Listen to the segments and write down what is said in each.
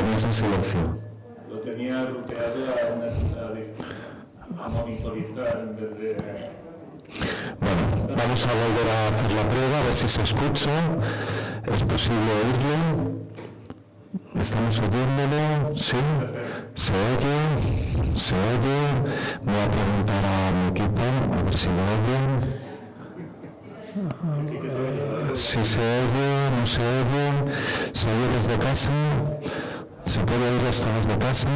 tenías en silencio. Lo tenía ruteado a monitorizar en vez de... Bueno, vamos a volver a hacer la prueba, a ver si se escucha. ¿Es posible oírlo? ¿Estamos oyéndolo? ¿Sí? ¿Se oye? ¿Se oye? Voy a preguntar a mi equipo, a ver si lo oyen. Si se oye, no se oye. ¿Se oye desde casa? ¿Se puede oír esto desde casa?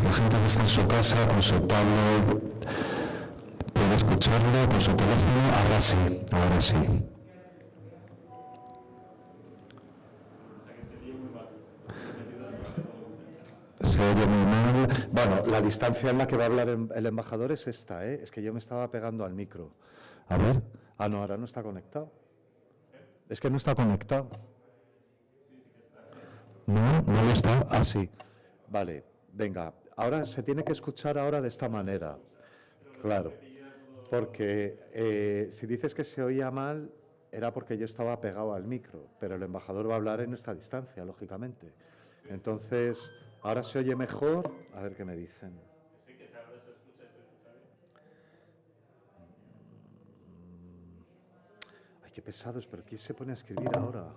La gente que está en su casa con su tablet puede escucharlo con su teléfono. Ahora sí, ahora sí. Se oye muy mal. Bueno, la distancia en la que va a hablar el embajador es esta, ¿eh? Es que yo me estaba pegando al micro. A ver. Ah, no, ahora no está conectado. Es que no está conectado. No, no lo está. Ah, sí. Vale, venga. Ahora se tiene que escuchar ahora de esta manera. Claro. Porque si dices que se oía mal, era porque yo estaba pegado al micro, pero el embajador va a hablar en esta distancia, lógicamente. Entonces, ahora se oye mejor. A ver qué me dicen. Sí, que ahora se escucha y se escucha bien. Ay, qué pesados, pero ¿quién se pone a escribir ahora?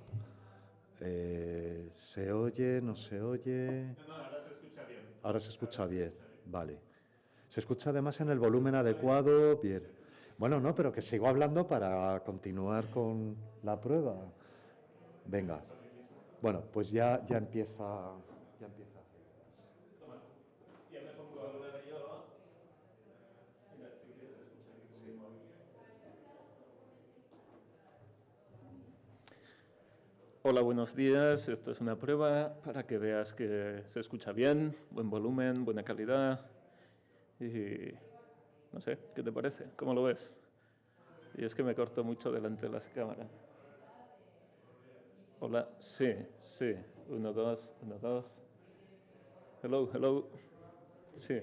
¿Se oye? ¿No se oye? No, ahora se escucha bien. Ahora se escucha bien, vale. Se escucha además en el volumen adecuado, bien. Bueno, no, pero que sigo hablando para continuar con la prueba. Venga. Bueno, pues ya empieza. Ya me pongo a hablar yo. Mira, si quieres escuchar. Hola, buenos días. Esto es una prueba para que veas que se escucha bien, buen volumen, buena calidad. Y no sé, ¿qué te parece? ¿Cómo lo ves? Y es que me corto mucho delante de las cámaras. Hola, sí, sí. 1, 2, 1, 2. Hello, hello. Sí.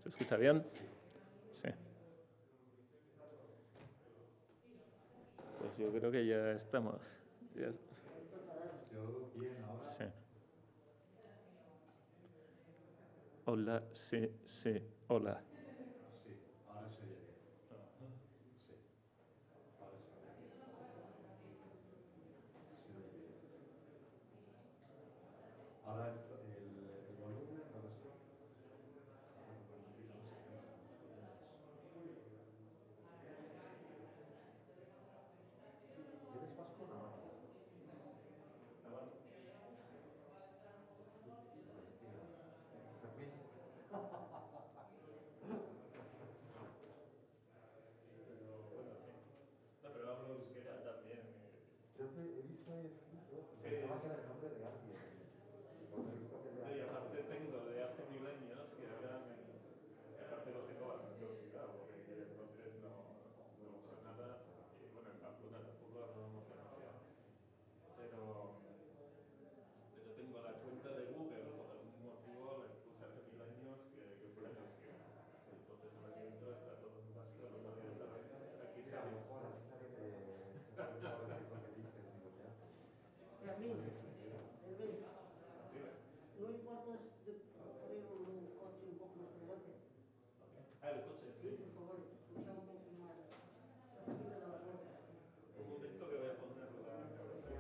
¿Se escucha bien? Sí. Pues yo creo que ya estamos. Ya... Sí. Hola, sí, sí, hola. Sí, ahora se oye bien. Sí, ahora está bien. Se oye bien. Ahora el volumen, ahora sí. ¿Quieres más con ahora? Yo he visto ahí escrito, pensaba que era el nombre de alguien. Porque he visto que Y aparte tengo de hace 1000 años que ahora aparte lo tengo bastante oxidado, porque entonces no uso nada. Y bueno, en Pamplona tampoco hablábamos demasiado. Pero tengo la cuenta de Google, por algún motivo la puse hace 1000 años que fue en euskera. Entonces ahora que entro está todo en vasco, lo podría estar aquí. a lo mejor así que sabes qué es lo que dices, digo ya. A mí, no importa de poner un coche un poco más adelante. Ah, el coche, Sí, por favor, escucha un poco más. Hasta que me da la vuelta. Un momento que voy a poner la cabeza.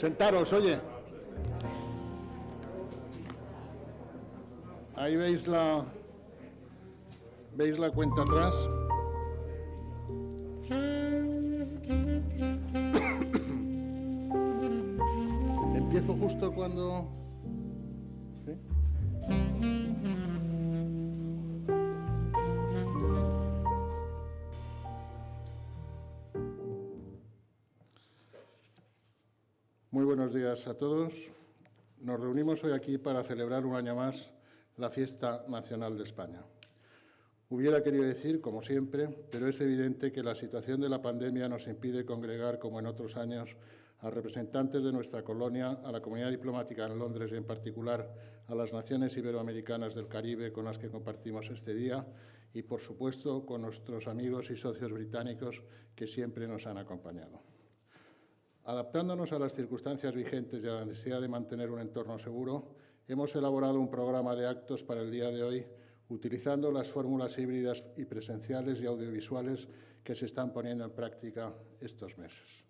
Sentaros, oye. Ahí veis la cuenta atrás. Empiezo justo cuando... ¿Sí? Muy buenos días a todos. Nos reunimos hoy aquí para celebrar un año más la Fiesta Nacional de España. Hubiera querido decir, como siempre, pero es evidente que la situación de la pandemia nos impide congregar, como en otros años, a representantes de nuestra colonia, a la comunidad diplomática en Londres y, en particular, a las naciones iberoamericanas del Caribe con las que compartimos este día y, por supuesto, con nuestros amigos y socios británicos que siempre nos han acompañado. Adaptándonos a las circunstancias vigentes y a la necesidad de mantener un entorno seguro, hemos elaborado un programa de actos para el día de hoy, utilizando las fórmulas híbridas y presenciales y audiovisuales que se están poniendo en práctica estos meses.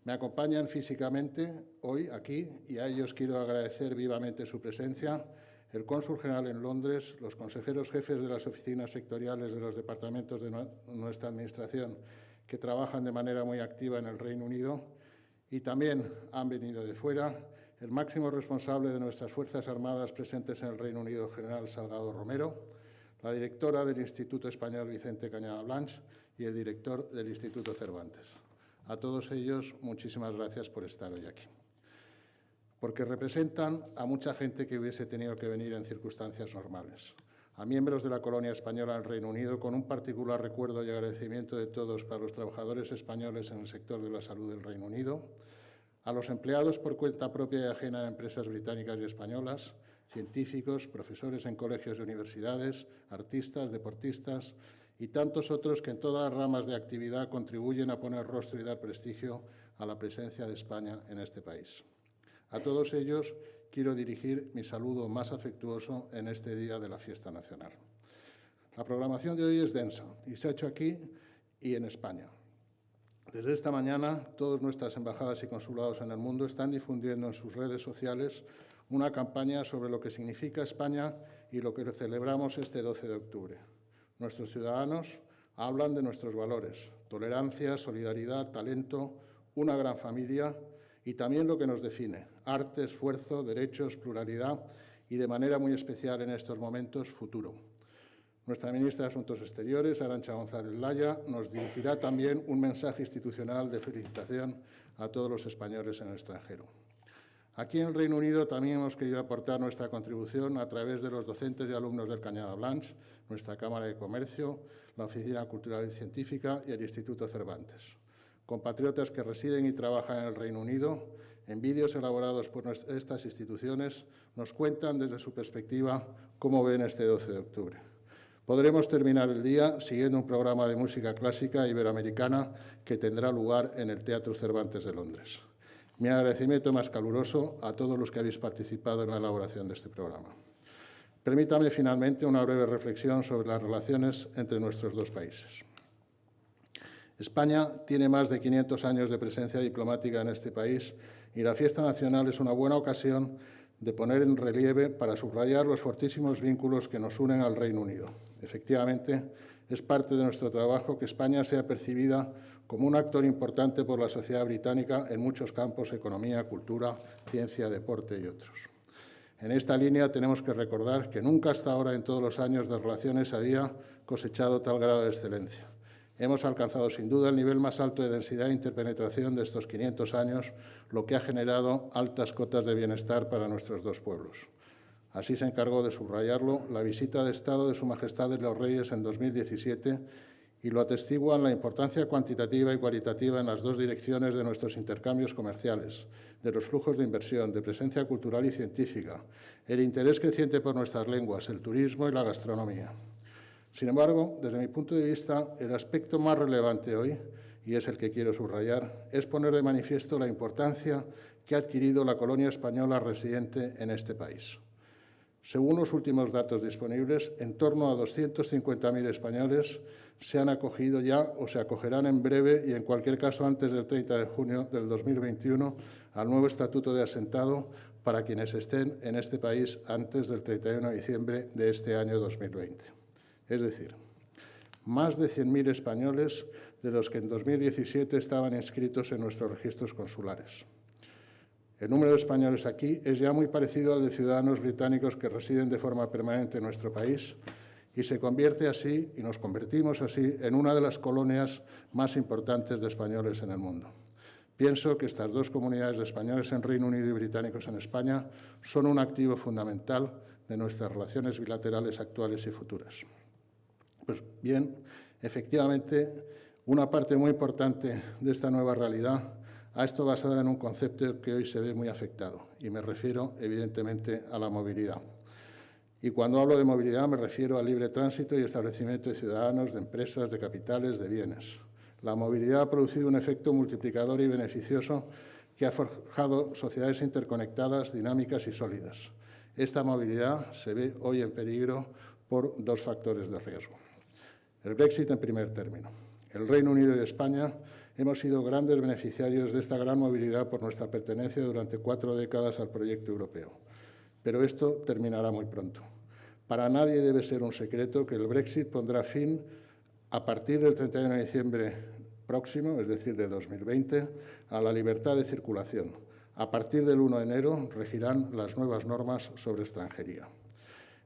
Me acompañan físicamente hoy aquí, y a ellos quiero agradecer vivamente su presencia, el cónsul general en Londres, los consejeros jefes de las oficinas sectoriales de los departamentos de nuestra Administración que trabajan de manera muy activa en el Reino Unido, y también han venido de fuera el máximo responsable de nuestras Fuerzas Armadas presentes en el Reino Unido, general Salgado Romero, la directora del Instituto Español Vicente Cañada Blanch y el director del Instituto Cervantes. A todos ellos, muchísimas gracias por estar hoy aquí, porque representan a mucha gente que hubiese tenido que venir en circunstancias normales, a miembros de la colonia española en el Reino Unido, con un particular recuerdo y agradecimiento de todos para los trabajadores españoles en el sector de la salud del Reino Unido, a los empleados por cuenta propia y ajena en empresas británicas y españolas, científicos, profesores en colegios y universidades, artistas, deportistas y tantos otros que en todas las ramas de actividad contribuyen a poner rostro y dar prestigio a la presencia de España en este país. A todos ellos quiero dirigir mi saludo más afectuoso en este día de la Fiesta Nacional. La programación de hoy es densa y se ha hecho aquí y en España. Desde esta mañana, todas nuestras embajadas y consulados en el mundo están difundiendo en sus redes sociales una campaña sobre lo que significa España y lo que celebramos este 12 de octubre. Nuestros ciudadanos hablan de nuestros valores: tolerancia, solidaridad, talento, una gran familia y también lo que nos define: arte, esfuerzo, derechos, pluralidad y, de manera muy especial en estos momentos, futuro. Nuestra ministra de Asuntos Exteriores, Arantxa González Laya, nos dirigirá también un mensaje institucional de felicitación a todos los españoles en el extranjero. Aquí en el Reino Unido también hemos querido aportar nuestra contribución a través de los docentes y alumnos del Cañada Blanch, nuestra Cámara de Comercio, la Oficina Cultural y Científica y el Instituto Cervantes. Compatriotas que residen y trabajan en el Reino Unido, en vídeos elaborados por estas instituciones, nos cuentan desde su perspectiva cómo ven este 12 de octubre. Podremos terminar el día siguiendo un programa de música clásica iberoamericana que tendrá lugar en el Teatro Cervantes de Londres. Mi agradecimiento más caluroso a todos los que habéis participado en la elaboración de este programa. Permítame finalmente una breve reflexión sobre las relaciones entre nuestros dos países. España tiene más de 500 años de presencia diplomática en este país y la Fiesta Nacional es una buena ocasión de poner en relieve para subrayar los fortísimos vínculos que nos unen al Reino Unido. Efectivamente, es parte de nuestro trabajo que España sea percibida como un actor importante por la sociedad británica en muchos campos: economía, cultura, ciencia, deporte y otros. En esta línea tenemos que recordar que nunca hasta ahora en todos los años de relaciones había cosechado tal grado de excelencia. Hemos alcanzado sin duda el nivel más alto de densidad e interpenetración de estos 500 años, lo que ha generado altas cotas de bienestar para nuestros dos pueblos. Así se encargó de subrayarlo la visita de Estado de Su Majestad de los Reyes en 2017 y lo atestiguan la importancia cuantitativa y cualitativa en las dos direcciones de nuestros intercambios comerciales, de los flujos de inversión, de presencia cultural y científica, el interés creciente por nuestras lenguas, el turismo y la gastronomía. Sin embargo, desde mi punto de vista, el aspecto más relevante hoy, y es el que quiero subrayar, es poner de manifiesto la importancia que ha adquirido la colonia española residente en este país. Según los últimos datos disponibles, en torno a 250.000 españoles se han acogido ya o se acogerán en breve y, en cualquier caso, antes del 30 de junio del 2021 al nuevo estatuto de asentado para quienes estén en este país antes del 31 de diciembre de este año 2020. Es decir, más de 100.000 españoles de los que en 2017 estaban inscritos en nuestros registros consulares. El número de españoles aquí es ya muy parecido al de ciudadanos británicos que residen de forma permanente en nuestro país y se convierte así, y nos convertimos así, en una de las colonias más importantes de españoles en el mundo. Pienso que estas dos comunidades de españoles en Reino Unido y británicos en España son un activo fundamental de nuestras relaciones bilaterales actuales y futuras. Pues bien, efectivamente, una parte muy importante de esta nueva realidad ha estado basada en un concepto que hoy se ve muy afectado, y me refiero, evidentemente, a la movilidad. Y cuando hablo de movilidad me refiero al libre tránsito y establecimiento de ciudadanos, de empresas, de capitales, de bienes. La movilidad ha producido un efecto multiplicador y beneficioso que ha forjado sociedades interconectadas, dinámicas y sólidas. Esta movilidad se ve hoy en peligro por dos factores de riesgo. El Brexit en primer término. El Reino Unido y España hemos sido grandes beneficiarios de esta gran movilidad por nuestra pertenencia durante 4 décadas al proyecto europeo. Pero esto terminará muy pronto. Para nadie debe ser un secreto que el Brexit pondrá fin a partir del 31 de diciembre próximo, es decir, de 2020, a la libertad de circulación. A partir del 1 de enero regirán las nuevas normas sobre extranjería.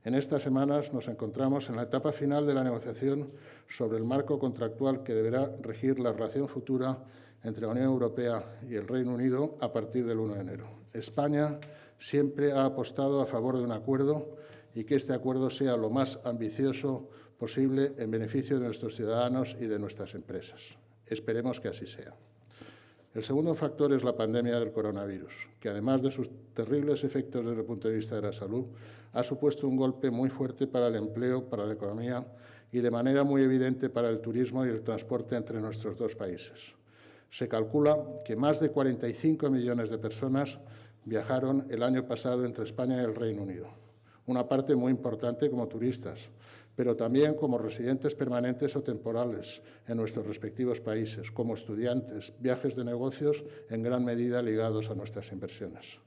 En estas semanas nos encontramos en la etapa final de la negociación sobre el marco contractual que deberá regir la relación futura entre la Unión Europea y el Reino Unido a partir del 1 de enero. España siempre ha apostado a favor de un acuerdo y que este acuerdo sea lo más ambicioso posible en beneficio de nuestros ciudadanos y de nuestras empresas. Esperemos que así sea. El segundo factor es la pandemia del coronavirus, que además de sus terribles efectos desde el punto de vista de la salud, ha supuesto un golpe muy fuerte para el empleo, para la economía y de manera muy evidente para el turismo y el transporte entre nuestros dos países. Se calcula que más de 45 millones de personas viajaron el año pasado entre España y el Reino Unido, una parte muy importante como turistas, pero también como residentes permanentes o temporales en nuestros respectivos países, como estudiantes, viajes de negocios en gran medida ligados a nuestras inversiones.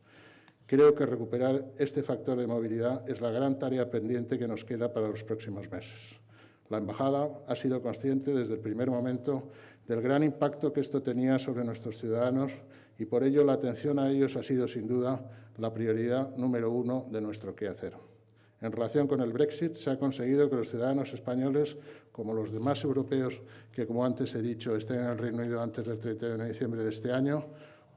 Creo que recuperar este factor de movilidad es la gran tarea pendiente que nos queda para los próximos meses. La Embajada ha sido consciente desde el primer momento del gran impacto que esto tenía sobre nuestros ciudadanos y por ello la atención a ellos ha sido sin duda la prioridad número 1 de nuestro quehacer. En relación con el Brexit, se ha conseguido que los ciudadanos españoles, como los demás europeos que, como antes he dicho, estén en el Reino Unido antes del 31 de diciembre de este año,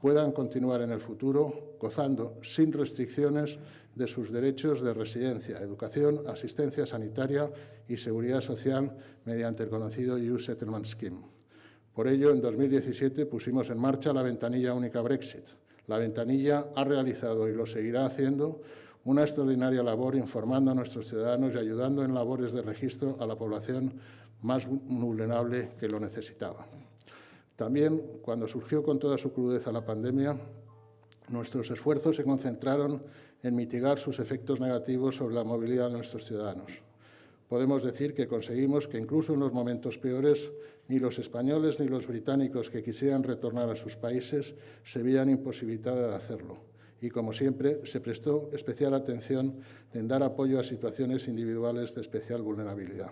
puedan continuar en el futuro gozando sin restricciones de sus derechos de residencia, educación, asistencia sanitaria y seguridad social mediante el conocido EU Settlement Scheme. Por ello, en 2017 pusimos en marcha la ventanilla única Brexit. La ventanilla ha realizado y lo seguirá haciendo una extraordinaria labor informando a nuestros ciudadanos y ayudando en labores de registro a la población más vulnerable que lo necesitaba. También, cuando surgió con toda su crudeza la pandemia, nuestros esfuerzos se concentraron en mitigar sus efectos negativos sobre la movilidad de nuestros ciudadanos. Podemos decir que conseguimos que incluso en los momentos peores ni los españoles ni los británicos que quisieran retornar a sus países se veían imposibilitados de hacerlo. Y, como siempre, se prestó especial atención en dar apoyo a situaciones individuales de especial vulnerabilidad.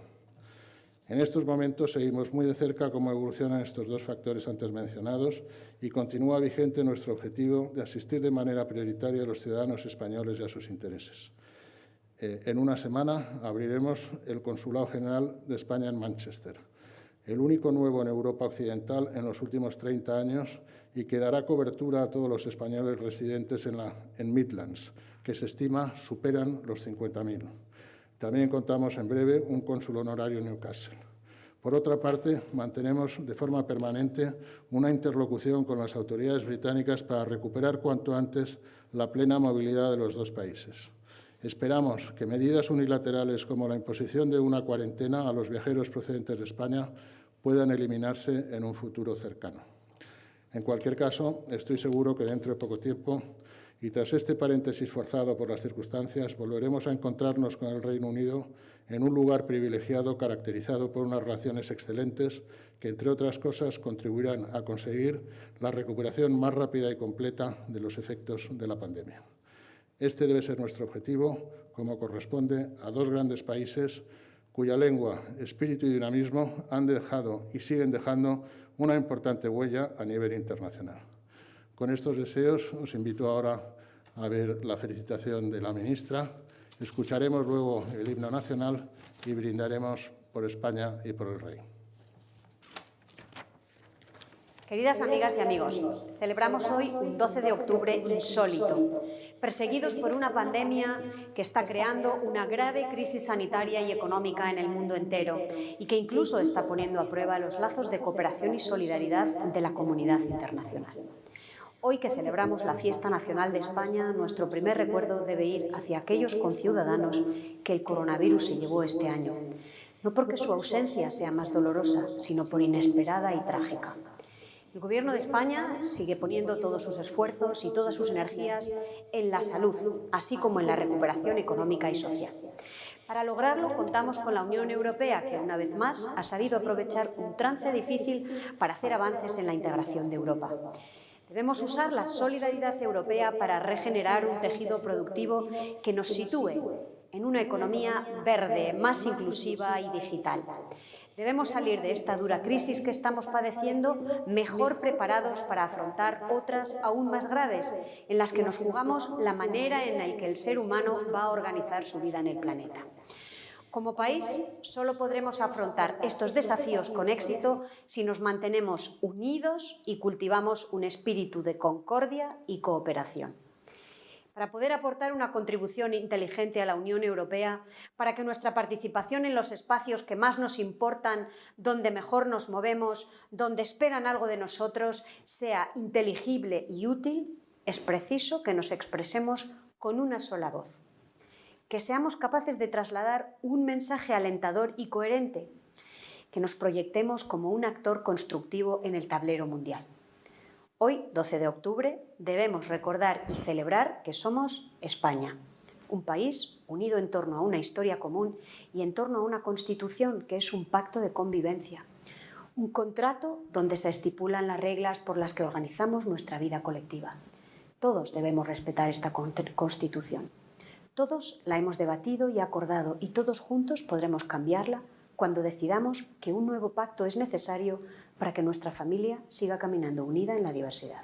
En estos momentos seguimos muy de cerca cómo evolucionan estos dos factores antes mencionados y continúa vigente nuestro objetivo de asistir de manera prioritaria a los ciudadanos españoles y a sus intereses. En una semana abriremos el Consulado General de España en Manchester, el único nuevo en Europa Occidental en los últimos 30 años y que dará cobertura a todos los españoles residentes en Midlands, que se estima superan los 50.000. También contamos en breve un cónsul honorario en Newcastle. Por otra parte, mantenemos de forma permanente una interlocución con las autoridades británicas para recuperar cuanto antes la plena movilidad de los dos países. Esperamos que medidas unilaterales como la imposición de una cuarentena a los viajeros procedentes de España puedan eliminarse en un futuro cercano. En cualquier caso, estoy seguro que dentro de poco tiempo Y tras este paréntesis forzado por las circunstancias, volveremos a encontrarnos con el Reino Unido en un lugar privilegiado caracterizado por unas relaciones excelentes que, entre otras cosas, contribuirán a conseguir la recuperación más rápida y completa de los efectos de la pandemia. Este debe ser nuestro objetivo, como corresponde a dos grandes países cuya lengua, espíritu y dinamismo han dejado y siguen dejando una importante huella a nivel internacional. Con estos deseos os invito ahora a ver la felicitación de la ministra. Escucharemos luego el himno nacional y brindaremos por España y por el Rey. Queridas amigas y amigos, celebramos hoy un 12 de octubre insólito, perseguidos por una pandemia que está creando una grave crisis sanitaria y económica en el mundo entero y que incluso está poniendo a prueba los lazos de cooperación y solidaridad de la comunidad internacional. Hoy que celebramos la Fiesta Nacional de España, nuestro primer recuerdo debe ir hacia aquellos conciudadanos que el coronavirus se llevó este año, no porque su ausencia sea más dolorosa, sino por inesperada y trágica. El Gobierno de España sigue poniendo todos sus esfuerzos y todas sus energías en la salud, así como en la recuperación económica y social. Para lograrlo, contamos con la Unión Europea, que una vez más ha sabido aprovechar un trance difícil para hacer avances en la integración de Europa. Debemos usar la solidaridad europea para regenerar un tejido productivo que nos sitúe en una economía verde, más inclusiva y digital. Debemos salir de esta dura crisis que estamos padeciendo mejor preparados para afrontar otras aún más graves, en las que nos jugamos la manera en la que el ser humano va a organizar su vida en el planeta. Como país, solo podremos afrontar estos desafíos con éxito si nos mantenemos unidos y cultivamos un espíritu de concordia y cooperación. Para poder aportar una contribución inteligente a la Unión Europea, para que nuestra participación en los espacios que más nos importan, donde mejor nos movemos, donde esperan algo de nosotros, sea inteligible y útil, es preciso que nos expresemos con una sola voz. Que seamos capaces de trasladar un mensaje alentador y coherente, que nos proyectemos como un actor constructivo en el tablero mundial. Hoy, 12 de octubre, debemos recordar y celebrar que somos España, un país unido en torno a una historia común y en torno a una Constitución que es un pacto de convivencia, un contrato donde se estipulan las reglas por las que organizamos nuestra vida colectiva. Todos debemos respetar esta Constitución. Todos la hemos debatido y acordado y todos juntos podremos cambiarla cuando decidamos que un nuevo pacto es necesario para que nuestra familia siga caminando unida en la diversidad.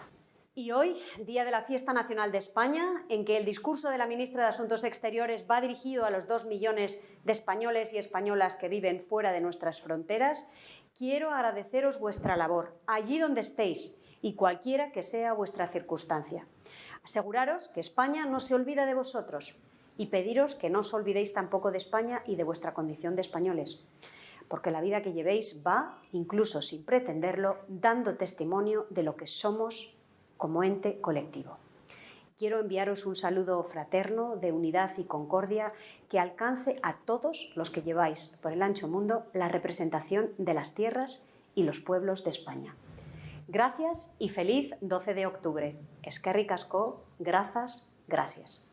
Y hoy, día de la Fiesta Nacional de España, en que el discurso de la ministra de Asuntos Exteriores va dirigido a los 2 millones de españoles y españolas que viven fuera de nuestras fronteras, quiero agradeceros vuestra labor, allí donde estéis y cualquiera que sea vuestra circunstancia. Aseguraros que España no se olvida de vosotros, y pediros que no os olvidéis tampoco de España y de vuestra condición de españoles, porque la vida que llevéis va, incluso sin pretenderlo, dando testimonio de lo que somos como ente colectivo. Quiero enviaros un saludo fraterno de unidad y concordia que alcance a todos los que lleváis por el ancho mundo la representación de las tierras y los pueblos de España. Gracias y feliz 12 de octubre. Eskerrik asko, grazas, gracias.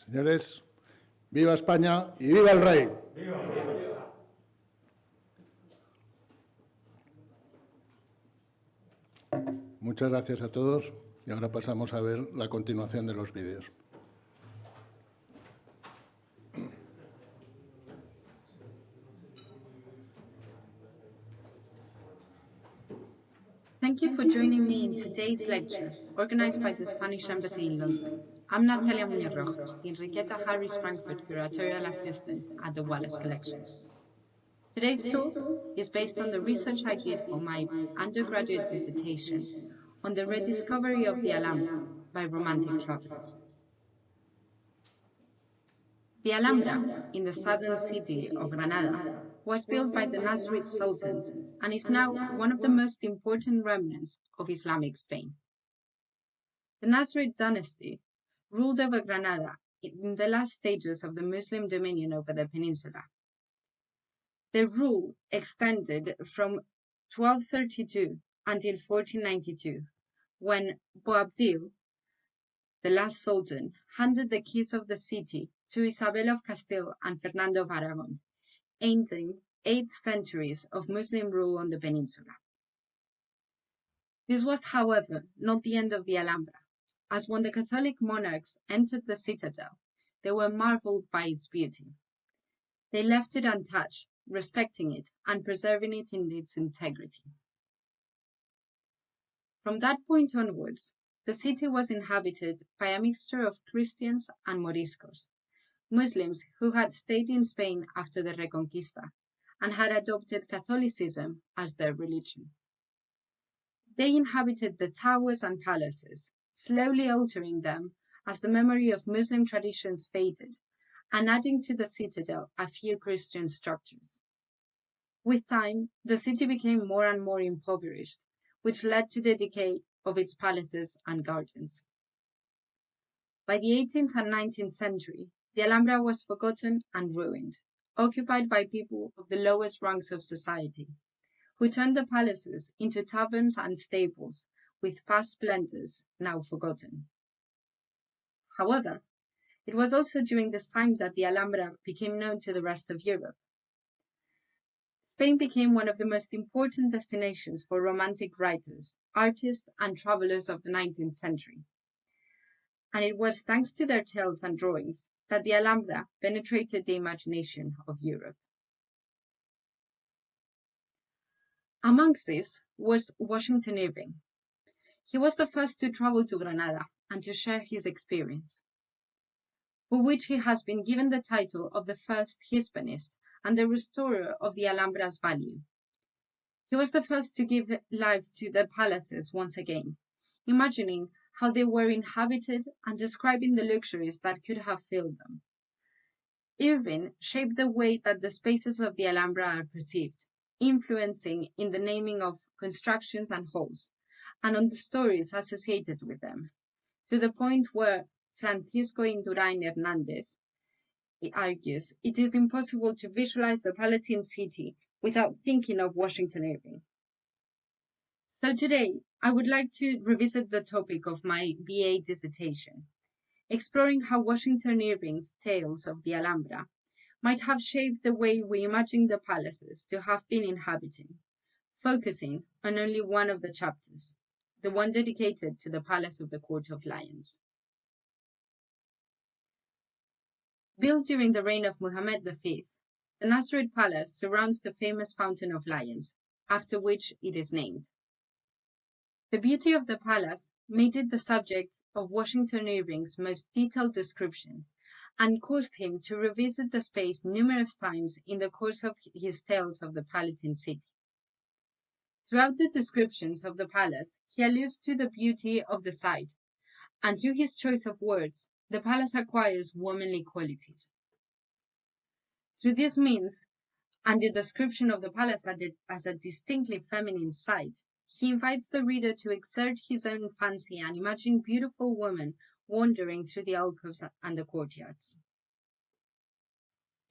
Señores, viva España y viva el rey. Muchas gracias a todos y ahora pasamos a ver la continuación de los vídeos. Thank you for joining me in today's lecture, organized by the Spanish Embassy in London. I'm Natalia Muñoz-Rojas, the Enriqueta Harris Frankfurt Curatorial Assistant at the Wallace Collection. Today's talk is based on the research I did for my undergraduate dissertation on the rediscovery of the Alhambra by Romantic travelers. The Alhambra, in the southern city of Granada, was built by the Nasrid Sultans and is now one of the most important remnants of Islamic Spain. The Nasrid dynasty ruled over Granada in the last stages of the Muslim dominion over the peninsula. Their rule extended from 1232 until 1492, when Boabdil, the last sultan, handed the keys of the city to Isabel of Castile and Fernando of Aragon, ending 8 centuries of Muslim rule on the peninsula. This was, however, not the end of the Alhambra, as when the Catholic monarchs entered the citadel, they were marveled by its beauty. They left it untouched, respecting it and preserving it in its integrity. From that point onwards, the city was inhabited by a mixture of Christians and Moriscos, Muslims who had stayed in Spain after the Reconquista and had adopted Catholicism as their religion. They inhabited the towers and palaces, slowly altering them as the memory of Muslim traditions faded, and adding to the citadel a few Christian structures. With time, the city became more and more impoverished, which led to the decay of its palaces and gardens. By the 18th and 19th century, the Alhambra was forgotten and ruined, occupied by people of the lowest ranks of society, who turned the palaces into taverns and stables with past splendors now forgotten. However, it was also during this time that the Alhambra became known to the rest of Europe. Spain became one of the most important destinations for Romantic writers, artists, and travelers of the 19th century. And it was thanks to their tales and drawings that the Alhambra penetrated the imagination of Europe. Amongst these was Washington Irving. He was the first to travel to Granada and to share his experience, for which he has been given the title of the first Hispanist and the restorer of the Alhambra's value. He was the first to give life to the palaces once again, imagining how they were inhabited and describing the luxuries that could have filled them. Irving shaped the way that the spaces of the Alhambra are perceived, influencing in the naming of constructions and halls, and on the stories associated with them, to the point where Francisco Indurain Hernández argues it is impossible to visualize the Palatine City without thinking of Washington Irving. So today, I would like to revisit the topic of my BA dissertation, exploring how Washington Irving's tales of the Alhambra might have shaped the way we imagine the palaces to have been inhabited, focusing on only one of the chapters, the one dedicated to the Palace of the Court of Lions. Built during the reign of Muhammad V, the Nasrid Palace surrounds the famous Fountain of Lions, after which it is named. The beauty of the palace made it the subject of Washington Irving's most detailed description, and caused him to revisit the space numerous times in the course of his tales of the Palatine City. Throughout the descriptions of the palace, he alludes to the beauty of the site, and through his choice of words, the palace acquires womanly qualities. Through this means, and the description of the palace as a distinctly feminine site, he invites the reader to exert his own fancy and imagine beautiful women wandering through the alcoves and the courtyards.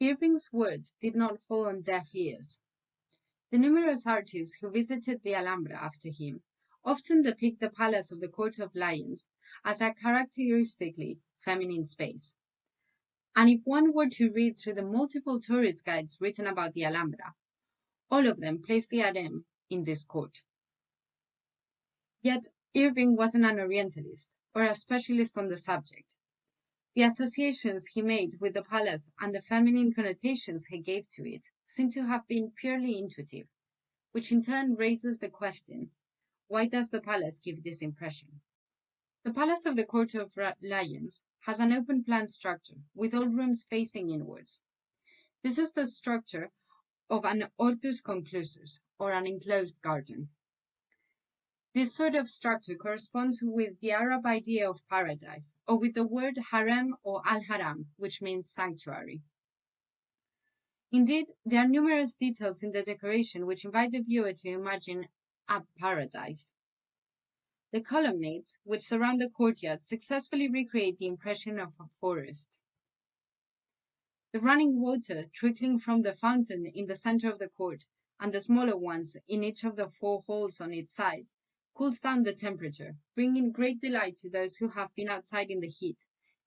Irving's words did not fall on deaf ears. The numerous artists who visited the Alhambra after him often depict the Palace of the Court of Lions as a characteristically feminine space. And if one were to read through the multiple tourist guides written about the Alhambra, all of them place the harem in this court. Yet Irving wasn't an Orientalist or a specialist on the subject. The associations he made with the palace and the feminine connotations he gave to it seem to have been purely intuitive, which in turn raises the question, why does the palace give this impression? The Palace of the Court of Lions has an open plan structure with all rooms facing inwards. This is the structure of an hortus conclusus, or an enclosed garden. This sort of structure corresponds with the Arab idea of paradise, or with the word harem or al-haram, which means sanctuary. Indeed, there are numerous details in the decoration which invite the viewer to imagine a paradise. The colonnades, which surround the courtyard, successfully recreate the impression of a forest. The running water trickling from the fountain in the center of the court, and the smaller ones in each of the 4 halls on its sides, cools down the temperature, bringing great delight to those who have been outside in the heat,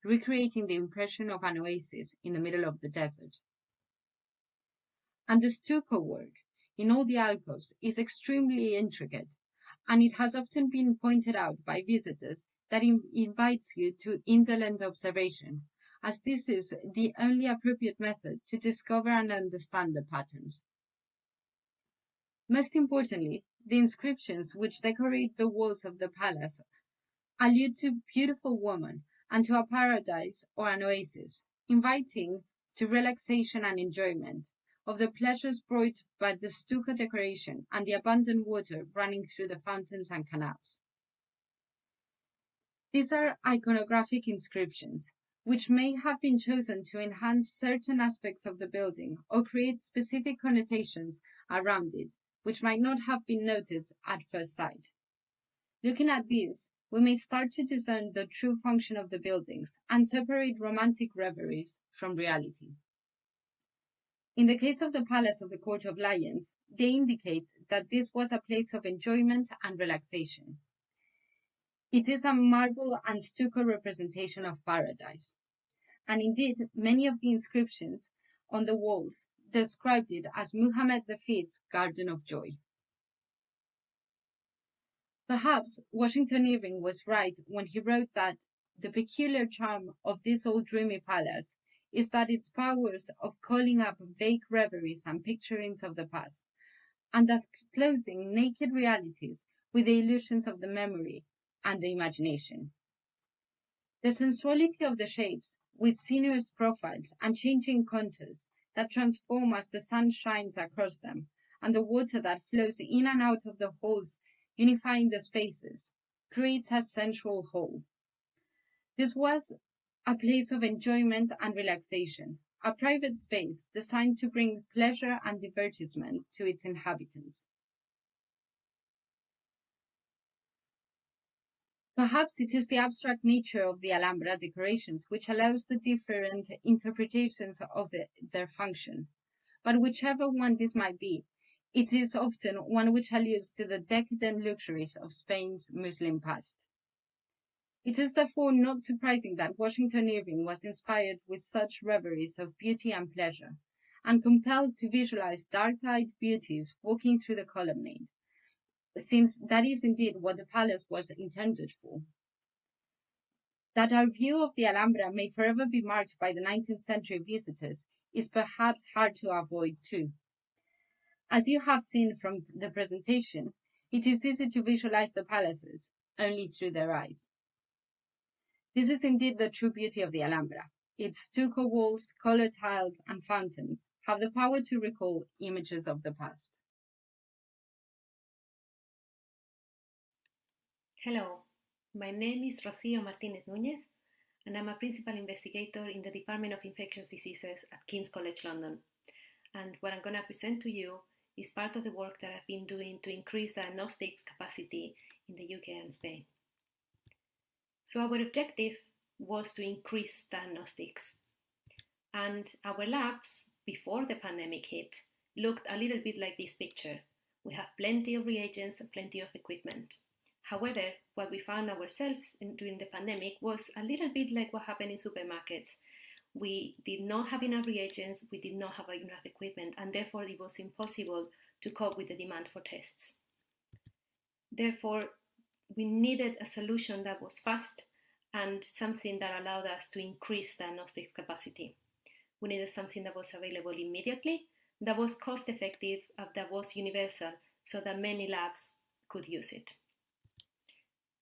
recreating the impression of an oasis in the middle of the desert. And the stucco work in all the alcoves is extremely intricate, and it has often been pointed out by visitors that it invites you to indolent observation, as this is the only appropriate method to discover and understand the patterns. Most importantly, the inscriptions which decorate the walls of the palace allude to beautiful woman and to a paradise or an oasis, inviting to relaxation and enjoyment of the pleasures brought by the stucco decoration and the abundant water running through the fountains and canals. These are iconographic inscriptions, which may have been chosen to enhance certain aspects of the building or create specific connotations around it, which might not have been noticed at first sight. Looking at these, we may start to discern the true function of the buildings and separate romantic reveries from reality. In the case of the Palace of the Court of Lions, they indicate that this was a place of enjoyment and relaxation. It is a marble and stucco representation of paradise. And indeed, many of the inscriptions on the walls described it as Muhammad V's Garden of Joy. Perhaps Washington Irving was right when he wrote that the peculiar charm of this old dreamy palace is that its powers of calling up vague reveries and picturings of the past, and that closing naked realities with the illusions of the memory and the imagination. The sensuality of the shapes, with sinuous profiles and changing contours that transform as the sun shines across them, and the water that flows in and out of the halls, unifying the spaces, creates a sensual whole. This was a place of enjoyment and relaxation, a private space designed to bring pleasure and divertisement to its inhabitants. Perhaps it is the abstract nature of the Alhambra decorations which allows the different interpretations of their function, but whichever one this might be, it is often one which alludes to the decadent luxuries of Spain's Muslim past. It is therefore not surprising that Washington Irving was inspired with such reveries of beauty and pleasure, and compelled to visualize dark-eyed beauties walking through the colonnade, since that is indeed what the palace was intended for. That our view of the Alhambra may forever be marked by the 19th century visitors is perhaps hard to avoid too. As you have seen from the presentation, it is easy to visualize the palaces only through their eyes. This is indeed the true beauty of the Alhambra. Its stucco walls, colored tiles, and fountains have the power to recall images of the past. Hello, my name is Rocío Martínez Núñez, and I'm a principal investigator in the Department of Infectious Diseases at King's College London. And what I'm going to present to you is part of the work that I've been doing to increase diagnostics capacity in the UK and Spain. So our objective was to increase diagnostics. And our labs, before the pandemic hit, looked a little bit like this picture. We have plenty of reagents and plenty of equipment. However, what we found ourselves during the pandemic was a little bit like what happened in supermarkets. we did not have enough reagents, we did not have enough equipment, and therefore it was impossible to cope with the demand for tests. Therefore, we needed a solution that was fast and something that allowed us to increase diagnostics capacity. We needed something that was available immediately, that was cost effective, that was universal, so that many labs could use it.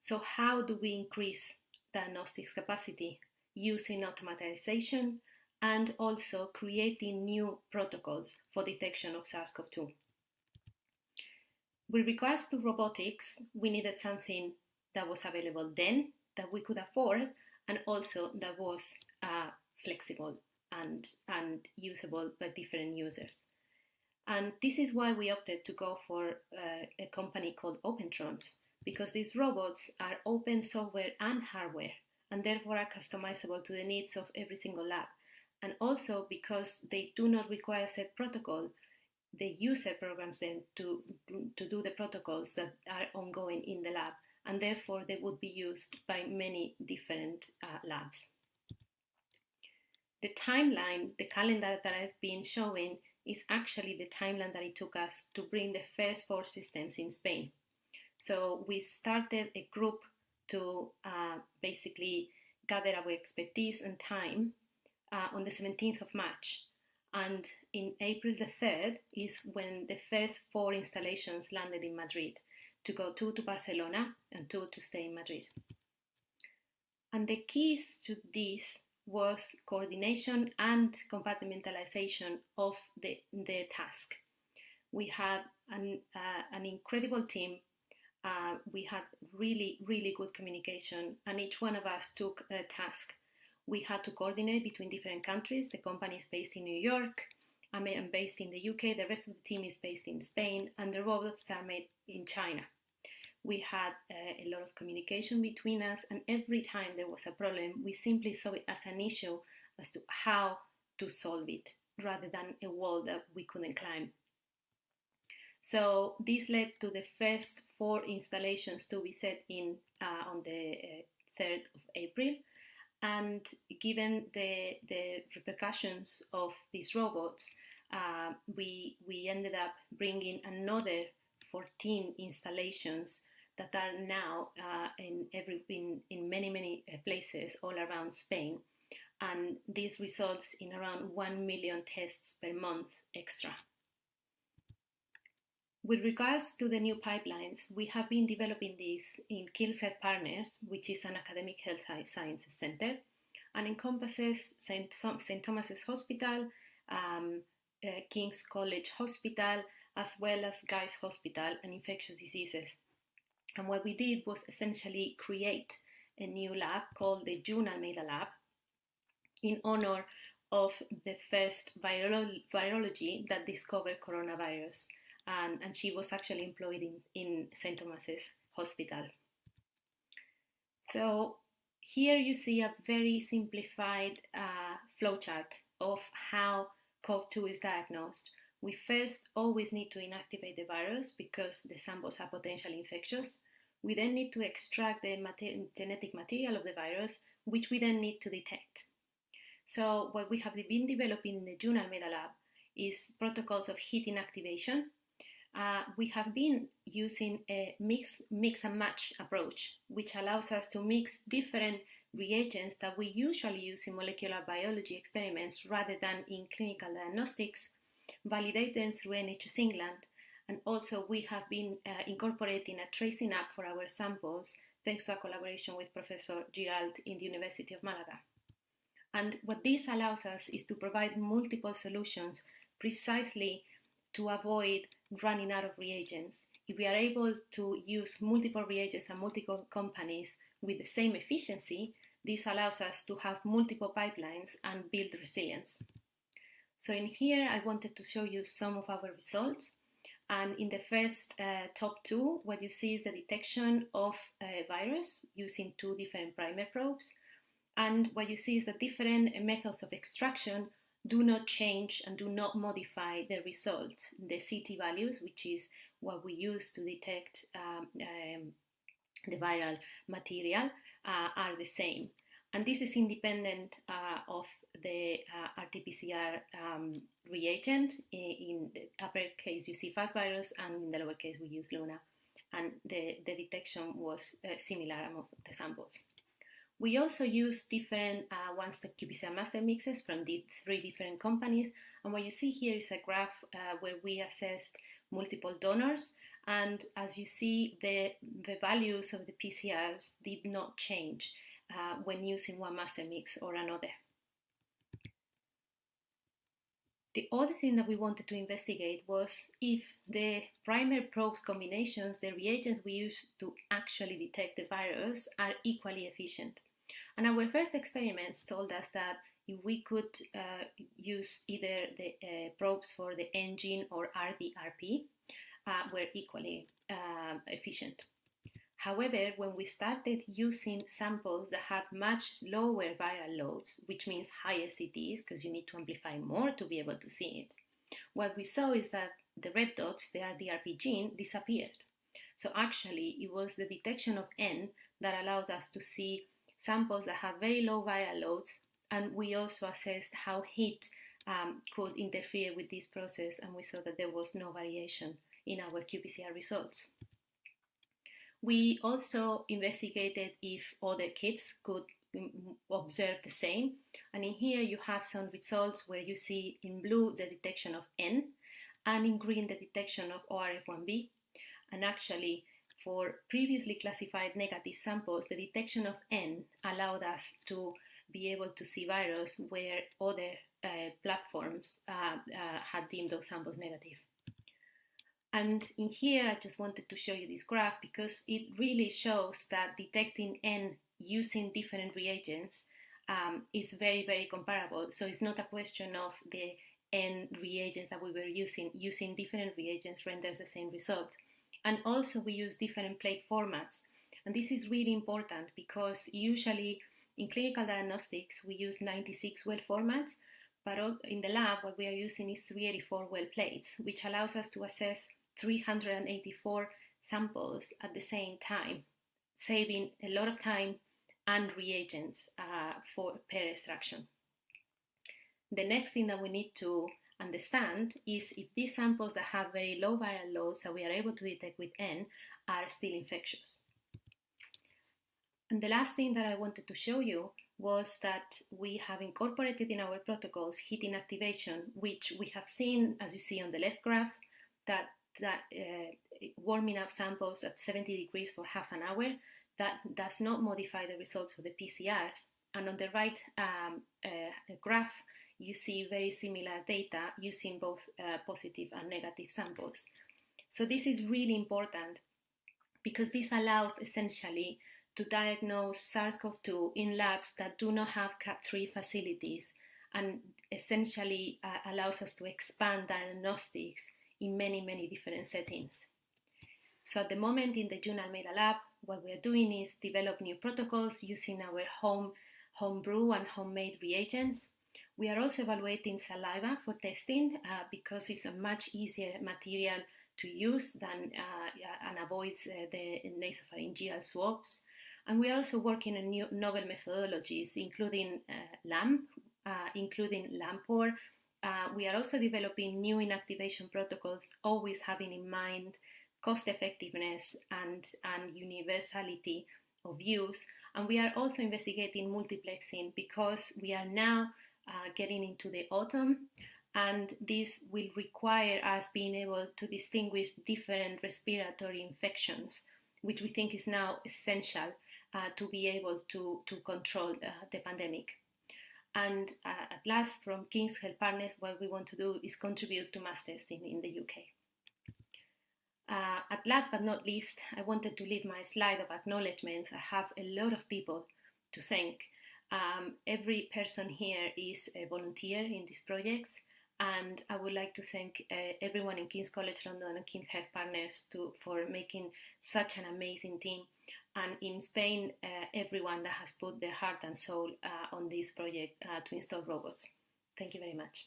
So how do we increase diagnostics capacity? Using automatization and also creating new protocols for detection of SARS-CoV-2. With regards to robotics, we needed something that was available then, that we could afford, and also that was flexible and usable by different users. And this is why we opted to go for a company called OpenTrons, because these robots are open software and hardware, and therefore are customizable to the needs of every single lab. And also because they do not require a set protocol, the user programs them to do the protocols that are ongoing in the lab, and therefore they would be used by many different labs. The timeline, the calendar that I've been showing, is actually the timeline that it took us to bring the first 4 systems in Spain. So we started a group to basically gather our expertise and time on the 17th of March. And in April the 3rd is when the first 4 installations landed in Madrid, to go 2 to Barcelona and 2 to stay in Madrid. And the keys to this was coordination and compartmentalization of the task. We had an incredible team. We had really, really good communication, and each one of us took a task. We had to coordinate between different countries. The company is based in New York. I'm based in the UK. The rest of the team is based in Spain, and the robots are made in China. We had a lot of communication between us, and every time there was a problem, we simply saw it as an issue as to how to solve it, rather than a wall that we couldn't climb. So this led to the first 4 installations to be set in on the 3rd of April. And given the repercussions of these robots, we ended up bringing another 14 installations that are now in many places all around Spain. And this results in around 1 million tests per month extra. With regards to the new pipelines, we have been developing this in KILSET Partners, which is an academic health sciences center, and encompasses St. Thomas's Hospital, King's College Hospital, as well as Guy's Hospital and infectious diseases. And what we did was essentially create a new lab called the June Almeida Lab in honor of the first virology that discovered coronavirus. And she was actually employed in St. Thomas's Hospital. So here you see a very simplified flowchart of how CoV-2 is diagnosed. We first always need to inactivate the virus because the samples are potentially infectious. We then need to extract the genetic material of the virus, which we then need to detect. So what we have been developing in the June Almeida Lab is protocols of heat inactivation. We have been using a mix and match approach, which allows us to mix different reagents that we usually use in molecular biology experiments rather than in clinical diagnostics, validate them through NHS England, and also we have been incorporating a tracing app for our samples thanks to a collaboration with Professor Giralt in the University of Malaga. And what this allows us is to provide multiple solutions precisely to avoid running out of reagents. If we are able to use multiple reagents and multiple companies with the same efficiency, this allows us to have multiple pipelines and build resilience. So in here, I wanted to show you some of our results. And in the first top 2, what you see is the detection of a virus using 2 different primer probes. And what you see is that different methods of extraction do not change and do not modify the result. The CT values, which is what we use to detect the viral material, are the same. And this is independent of the RT-PCR reagent. In the uppercase, you see fast virus, and in the lowercase, we use Luna. And the detection was similar amongst the samples. We also use different one-step qPCR master mixes from the 3 different companies. And what you see here is a graph where we assessed multiple donors. And as you see, the values of the PCRs did not change when using one master mix or another. The other thing that we wanted to investigate was if the primer probes combinations, the reagents we use to actually detect the virus, are equally efficient. And our first experiments told us that if we could use either the probes for the N gene or RDRP, were equally efficient. However, when we started using samples that had much lower viral loads, which means higher CTs, because you need to amplify more to be able to see it, what we saw is that the red dots, the RDRP gene, disappeared. So actually, it was the detection of N that allowed us to see samples that had very low viral loads, and we also assessed how heat could interfere with this process, and we saw that there was no variation in our qPCR results. We also investigated if other kits could observe the same, and in here you have some results where you see in blue the detection of N and in green the detection of ORF1b, and actually for previously classified negative samples, the detection of N allowed us to be able to see virus where other platforms had deemed those samples negative. And in here, I just wanted to show you this graph because it really shows that detecting N using different reagents is very, very comparable. So it's not a question of the N reagents that we were using different reagents renders the same result. And also we use different plate formats. And this is really important because usually in clinical diagnostics, we use 96 well formats, but in the lab, what we are using is 384 well plates, which allows us to assess 384 samples at the same time, saving a lot of time and reagents per extraction. The next thing that we need to understand is if these samples that have very low viral loads that we are able to detect with N are still infectious. And the last thing that I wanted to show you was that we have incorporated in our protocols heat inactivation, which we have seen, as you see on the left graph, that warming up samples at 70 degrees for half an hour, that does not modify the results of the PCRs. And on the right graph, you see very similar data using both positive and negative samples. So this is really important because this allows essentially to diagnose SARS-CoV-2 in labs that do not have Cat3 facilities, and essentially allows us to expand diagnostics in many, many different settings. So at the moment in the June Almeida lab, what we are doing is develop new protocols using our homebrew and homemade reagents. We are also evaluating saliva for testing because it's a much easier material to use than and avoids the nasopharyngeal swabs. And we are also working on new novel methodologies, including LAMP, including LAMPOR. We are also developing new inactivation protocols, always having in mind cost effectiveness and universality of use. And we are also investigating multiplexing because we are now getting into the autumn, and this will require us being able to distinguish different respiratory infections, which we think is now essential to be able to control the pandemic. And at last, from King's Health Partners, what we want to do is contribute to mass testing in the UK. At last but not least, I wanted to leave my slide of acknowledgements. I have a lot of people to thank. Every person here is a volunteer in these projects, and I would like to thank everyone in King's College London and King's Health Partners for making such an amazing team, and in Spain, everyone that has put their heart and soul on this project to install robots. Thank you very much.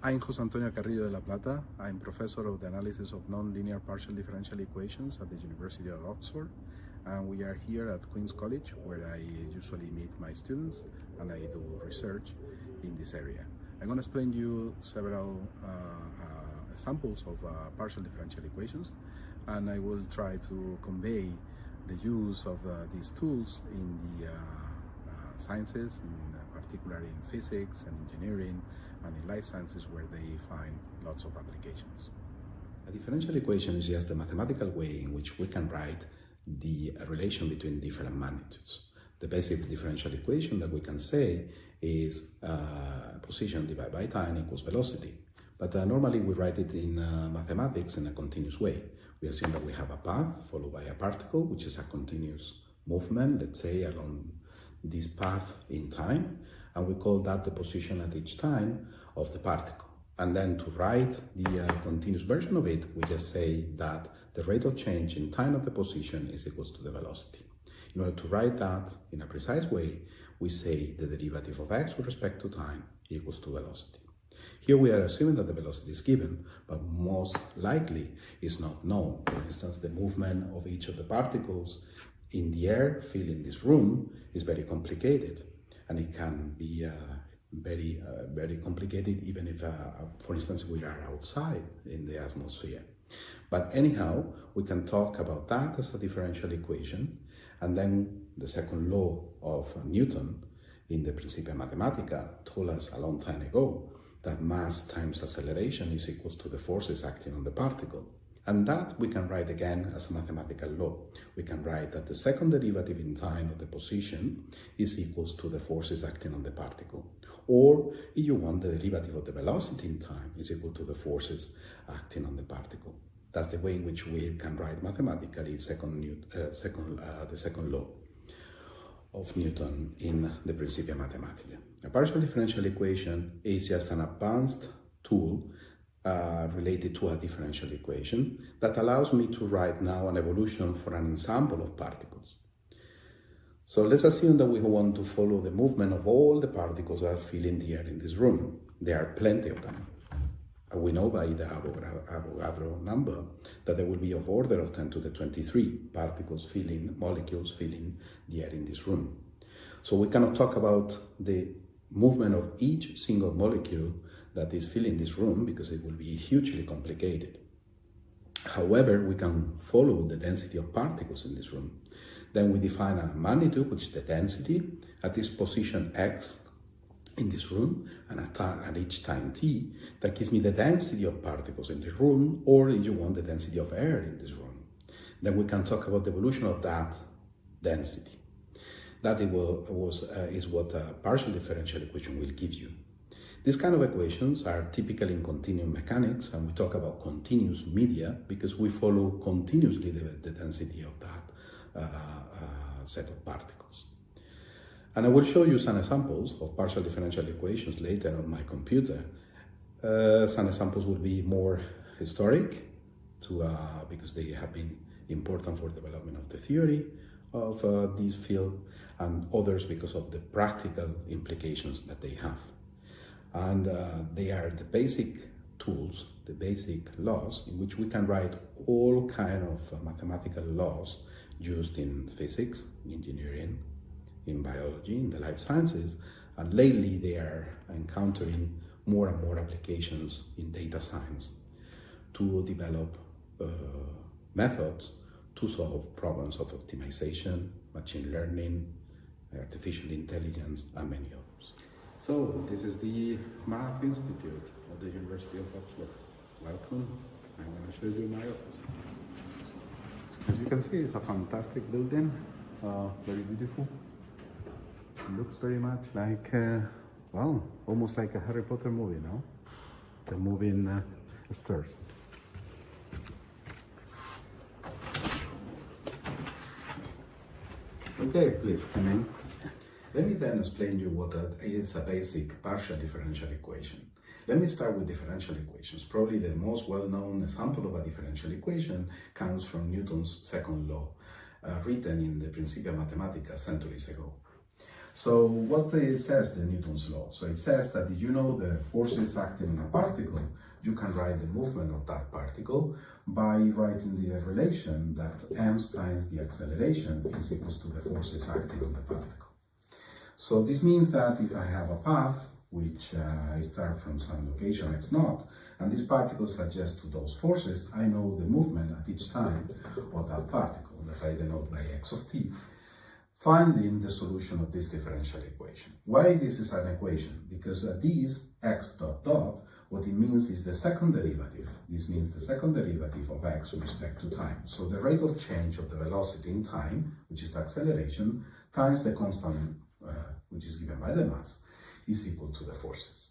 I'm José Antonio Carrillo de la Plata. I'm professor of the analysis of non-linear partial differential equations at the University of Oxford. And we are here at Queen's College, where I usually meet my students and I do research in this area. I'm going to explain you several examples of partial differential equations, and I will try to convey the use of these tools in the sciences, in particular in physics and engineering, and in life sciences, where they find lots of applications. A differential equation is just the mathematical way in which we can write the relation between different magnitudes. The basic differential equation that we can say is position divided by time equals velocity. But normally we write it in mathematics in a continuous way. We assume that we have a path followed by a particle, which is a continuous movement, let's say along this path in time, and we call that the position at each time of the particle. And then to write the continuous version of it, we just say that the rate of change in time of the position is equal to the velocity. In order to write that in a precise way, we say the derivative of x with respect to time equals to velocity. Here we are assuming that the velocity is given, but most likely is not known. For instance, the movement of each of the particles in the air filling this room is very complicated, and it can be very complicated even if, for instance, we are outside in the atmosphere. But anyhow, we can talk about that as a differential equation, and then the second law of Newton in the Principia Mathematica told us a long time ago that mass times acceleration is equal to the forces acting on the particle. And that we can write again as a mathematical law. We can write that the second derivative in time of the position is equal to the forces acting on the particle. Or, if you want, the derivative of the velocity in time is equal to the forces acting on the particle. That's the way in which we can write mathematically the second law of Newton in the Principia Mathematica. A partial differential equation is just an advanced tool related to a differential equation that allows me to write now an evolution for an ensemble of particles. So let's assume that we want to follow the movement of all the particles that are filling the air in this room. There are plenty of them. We know by the Avogadro number that there will be of order of 10 to the 23 molecules filling the air in this room. So we cannot talk about the movement of each single molecule that is filling this room because it will be hugely complicated. However, we can follow the density of particles in this room. Then we define a magnitude, which is the density at this position x in this room, and at each time t, that gives me the density of particles in this room, or if you want, the density of air in this room. Then we can talk about the evolution of that density. That is what a partial differential equation will give you. These kind of equations are typically in continuum mechanics, and we talk about continuous media because we follow continuously the density of that set of particles. And I will show you some examples of partial differential equations later on my computer. Some examples will be more historic because they have been important for development of the theory of this field, and others because of the practical implications that they have. And they are the basic tools, the basic laws in which we can write all kind of mathematical laws used in physics, in engineering, in biology, in the life sciences, and lately they are encountering more and more applications in data science to develop methods to solve problems of optimization, machine learning, artificial intelligence, and many others. So, this is the Math Institute of the University of Oxford. Welcome. I'm going to show you my office. As you can see, it's a fantastic building, very beautiful. It looks very much like, almost like a Harry Potter movie, no? The moving stairs. Okay, please come in. Let me then explain you what is a basic partial differential equation. Let me start with differential equations. Probably the most well-known example of a differential equation comes from Newton's second law, written in the Principia Mathematica centuries ago. So what it says, the Newton's law? So it says that if you know the forces acting on a particle, you can write the movement of that particle by writing the relation that m times the acceleration is equal to the forces acting on the particle. So this means that if I have a path which I start from some location x naught, and this particle adjusts to those forces, I know the movement at each time of that particle that I denote by x of t, finding the solution of this differential equation. Why this is an equation? Because this x dot dot, what it means is the second derivative. This means the second derivative of x with respect to time. So the rate of change of the velocity in time, which is the acceleration, times the constant, which is given by the mass, is equal to the forces.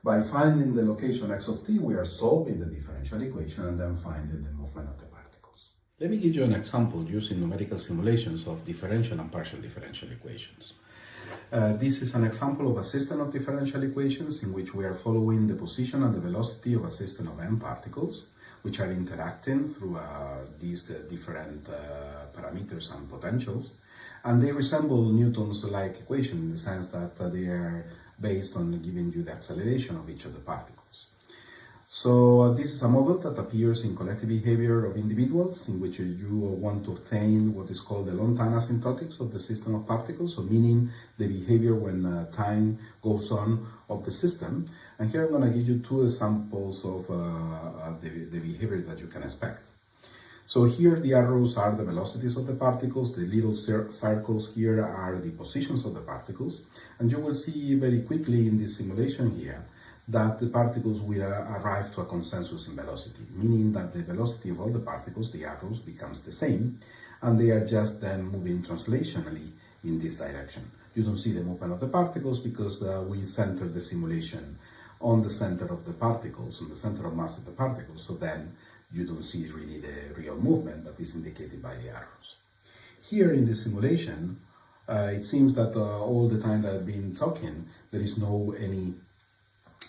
By finding the location x of t, we are solving the differential equation and then finding the movement of the particles. Let me give you an example using numerical simulations of differential and partial differential equations. This is an example of a system of differential equations in which we are following the position and the velocity of a system of m particles, which are interacting through these different parameters and potentials. And they resemble Newton's like equation in the sense that they are based on giving you the acceleration of each of the particles. So this is a model that appears in collective behavior of individuals in which you want to obtain what is called the long time asymptotics of the system of particles, so meaning the behavior when time goes on of the system. And here I'm going to give you two examples of the behavior that you can expect. So here the arrows are the velocities of the particles, the little circles here are the positions of the particles, and you will see very quickly in this simulation here that the particles will arrive to a consensus in velocity, meaning that the velocity of all the particles, the arrows, becomes the same, and they are just then moving translationally in this direction. You don't see the movement of the particles because we center the simulation on the center of the particles, on the center of mass of the particles, so then you don't see really the real movement that is indicated by the arrows. Here in the simulation, it seems that all the time that I've been talking, there is no any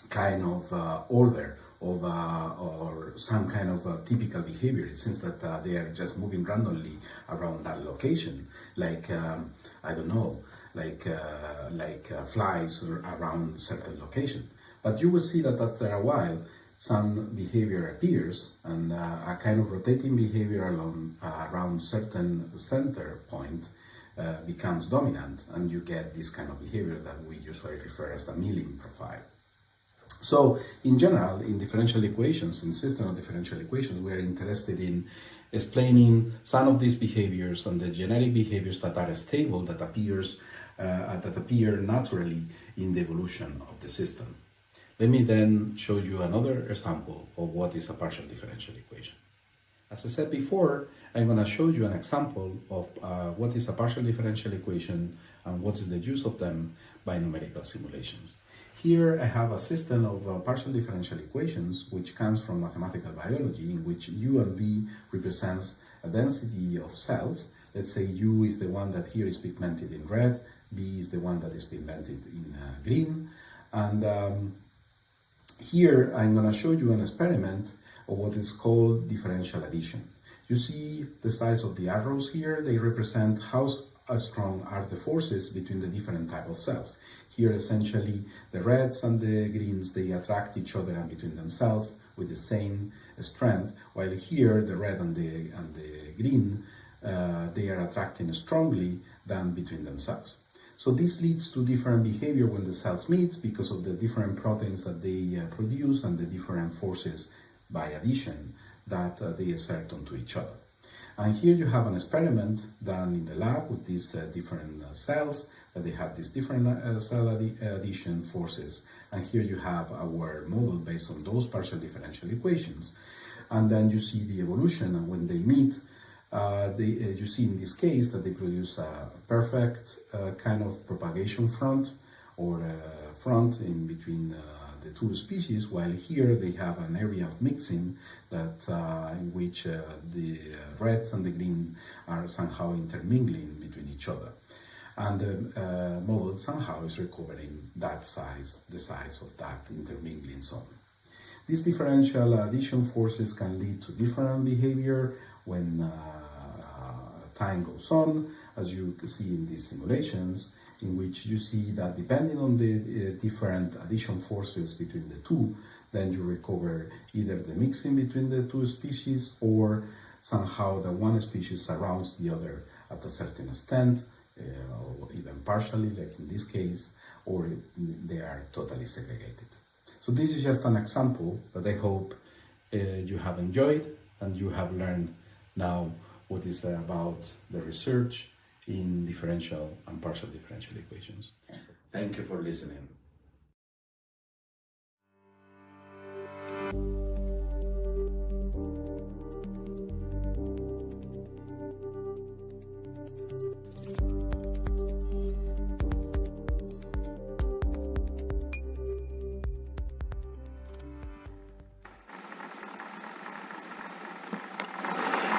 kind of order of or some kind of typical behavior. It seems that they are just moving randomly around that location, like I don't know, like flies around certain location. But you will see that after a while, some behavior appears, and a kind of rotating behavior around certain center point becomes dominant, and you get this kind of behavior that we usually refer as the milling profile. So, in general, in differential equations, in system of differential equations, we are interested in explaining some of these behaviors and the generic behaviors that are stable, that appear naturally in the evolution of the system. Let me then show you another example of what is a partial differential equation. As I said before, I'm going to show you an example of what is a partial differential equation and what is the use of them by numerical simulations. Here I have a system of partial differential equations which comes from mathematical biology, in which U and V represents a density of cells. Let's say U is the one that here is pigmented in red, V is the one that is pigmented in green, and here I'm going to show you an experiment of what is called differential addition. You see the size of the arrows here, they represent how strong are the forces between the different type of cells. Here essentially the reds and the greens, they attract each other and between themselves with the same strength, while here the red and the green, they are attracting strongly than between themselves. So this leads to different behavior when the cells meet because of the different proteins that they produce and the different forces by addition that they exert onto each other. And here you have an experiment done in the lab with these different cells, that they have these different cell addition forces. And here you have our model based on those partial differential equations. And then you see the evolution, and when they meet, you see in this case that they produce a perfect kind of propagation front, or front in between the two species, while here they have an area of mixing that in which the reds and the green are somehow intermingling between each other. And the model somehow is recovering that size, the size of that intermingling zone. These differential addition forces can lead to different behavior when time goes on, as you can see in these simulations, in which you see that depending on the different addition forces between the two, then you recover either the mixing between the two species or somehow the one species surrounds the other at a certain extent, or even partially, like in this case, or they are totally segregated. So this is just an example that I hope you have enjoyed and you have learned now what is about the research in differential and partial differential equations. Thank you for listening.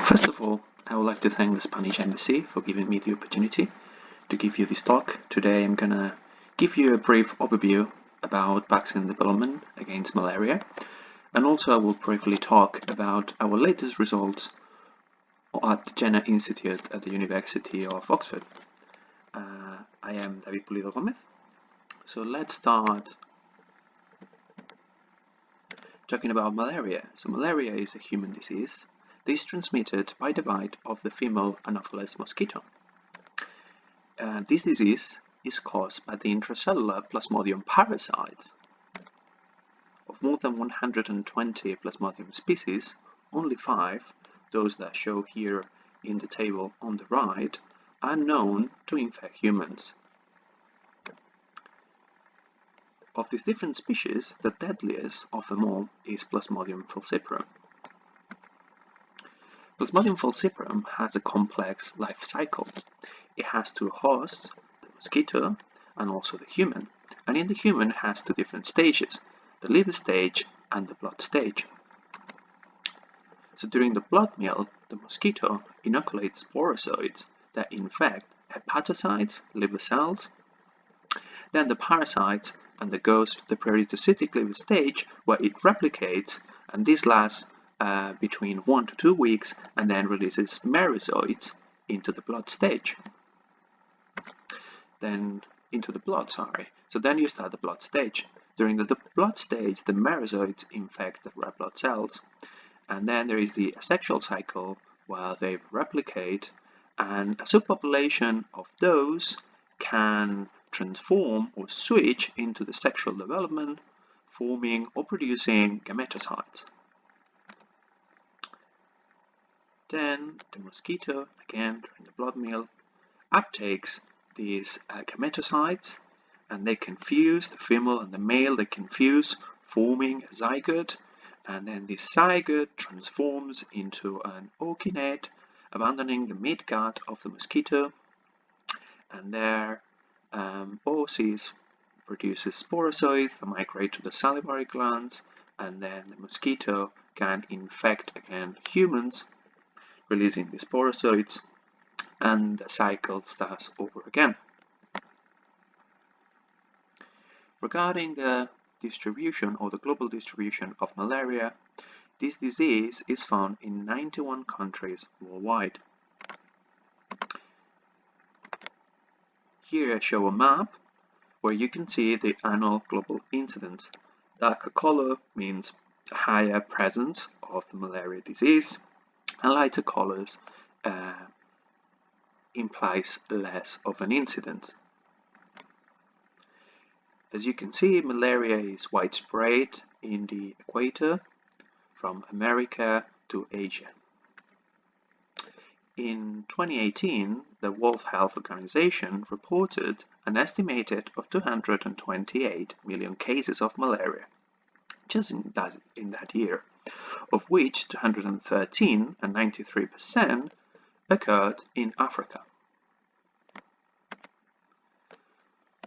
First of all, I would like to thank the Spanish Embassy for giving me the opportunity to give you this talk. Today I'm gonna give you a brief overview about vaccine development against malaria, and also I will briefly talk about our latest results at the Jenner Institute at the University of Oxford. I am David Pulido Gómez. So let's start talking about malaria. So malaria is a human disease. This is transmitted by the bite of the female Anopheles mosquito. This disease is caused by the intracellular Plasmodium parasites. Of more than 120 Plasmodium species, only 5, those that show here in the table on the right, are known to infect humans. Of these different species, the deadliest of them all is Plasmodium falciparum. Plasmodium falciparum has a complex life cycle. It has two hosts, the mosquito and also the human, and in the human it has two different stages, the liver stage and the blood stage. So during the blood meal, the mosquito inoculates sporozoids that infect hepatocytes, liver cells, then the parasites, and that goes to the peritocytic liver stage where it replicates, and this lasts between 1 to 2 weeks, and then releases merozoites into the blood stage. So then you start the blood stage. During the blood stage, the merozoites infect the red blood cells, and then there is the asexual cycle where they replicate, and a subpopulation of those can transform or switch into the sexual development, forming or producing gametocytes. Then the mosquito, again during the blood meal, uptakes these gametocytes, and they can fuse, the female and the male, they can fuse, forming a zygote, and then this zygote transforms into an ookinete, abandoning the midgut of the mosquito, and there oocyst produces sporozoids that migrate to the salivary glands, and then the mosquito can infect again humans, releasing the sporozoids, and the cycle starts over again. Regarding the distribution or the global distribution of malaria, this disease is found in 91 countries worldwide. Here I show a map where you can see the annual global incidence. Darker color means a higher presence of the malaria disease, and lighter colors implies less of an incidence. As you can see, malaria is widespread in the equator, from America to Asia. In 2018, the World Health Organization reported an estimated of 228 million cases of malaria just in that year, of which 213 and 93% occurred in Africa.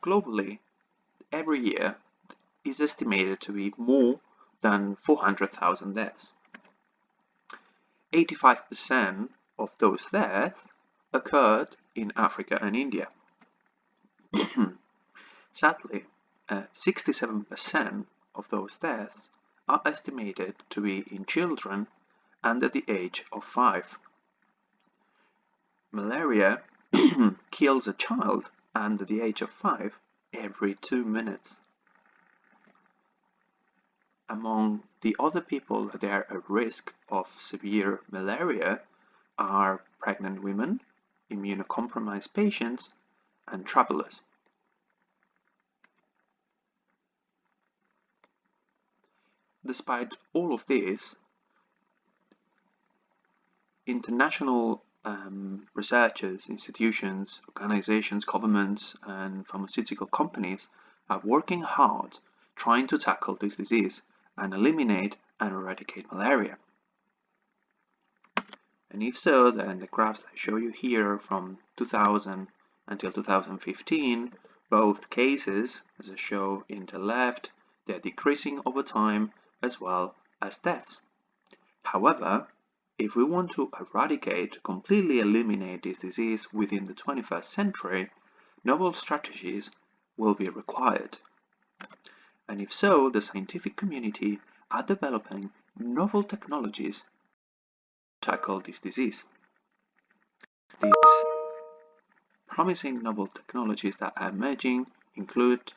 Globally, every year is estimated to be more than 400,000 deaths. 85% of those deaths occurred in Africa and India. Sadly, 67% of those deaths are estimated to be in children under the age of 5. Malaria kills a child under the age of 5 every 2 minutes. Among the other people that are at risk of severe malaria are pregnant women, immunocompromised patients, and travelers. Despite all of this, international researchers, institutions, organizations, governments, and pharmaceutical companies are working hard trying to tackle this disease and eliminate and eradicate malaria. And if so, then the graphs I show you here from 2000 until 2015, both cases, as I show in the left, they're decreasing over time as well as deaths. However, if we want to eradicate, completely eliminate this disease within the 21st century, novel strategies will be required. And if so, the scientific community are developing novel technologies to tackle this disease. These promising novel technologies that are emerging include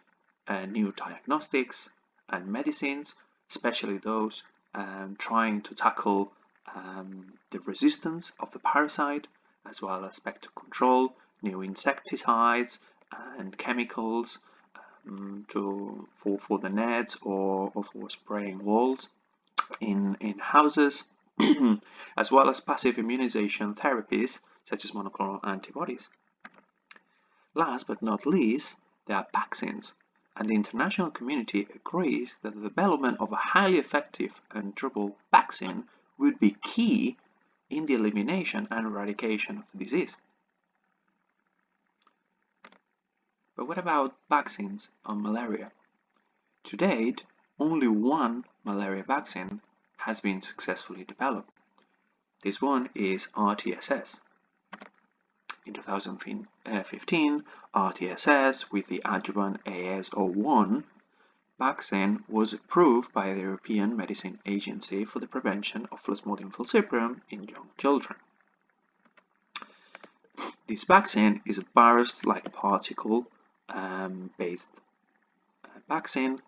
new diagnostics and medicines, especially those trying to tackle the resistance of the parasite, as well as vector control, new insecticides and chemicals for the nets or for spraying walls in houses, as well as passive immunization therapies such as monoclonal antibodies. Last but not least, there are vaccines, and the international community agrees that the development of a highly effective and durable vaccine would be key in the elimination and eradication of the disease. But what about vaccines on malaria? To date, only one malaria vaccine has been successfully developed. This one is RTSS. In 2015, RTSS with the adjuvant AS01 vaccine was approved by the European Medicine Agency for the prevention of Plasmodium falciparum in young children. This vaccine is a virus-like particle based vaccine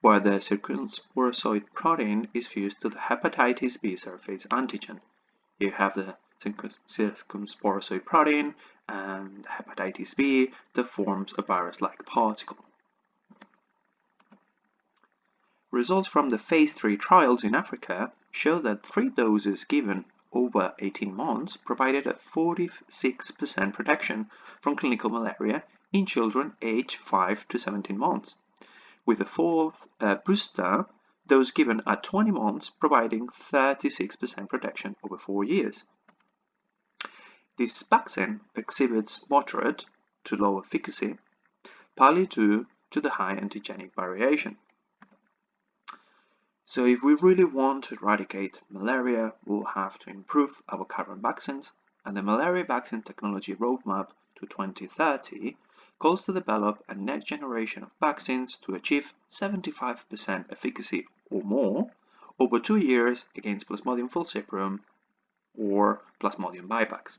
where the circumsporozoid protein is fused to the hepatitis B surface antigen. You have the circumsporozoid protein and hepatitis B that forms a virus-like particle. Results from the phase 3 trials in Africa show that 3 doses given over 18 months provided a 46% protection from clinical malaria in children aged 5 to 17 months, with the 4th booster dose given at 20 months providing 36% protection over 4 years. This vaccine exhibits moderate to low efficacy, partly due to the high antigenic variation. So if we really want to eradicate malaria, we'll have to improve our current vaccines, and the Malaria Vaccine Technology Roadmap to 2030 calls to develop a next generation of vaccines to achieve 75% efficacy or more over 2 years against Plasmodium falciparum or Plasmodium vivax.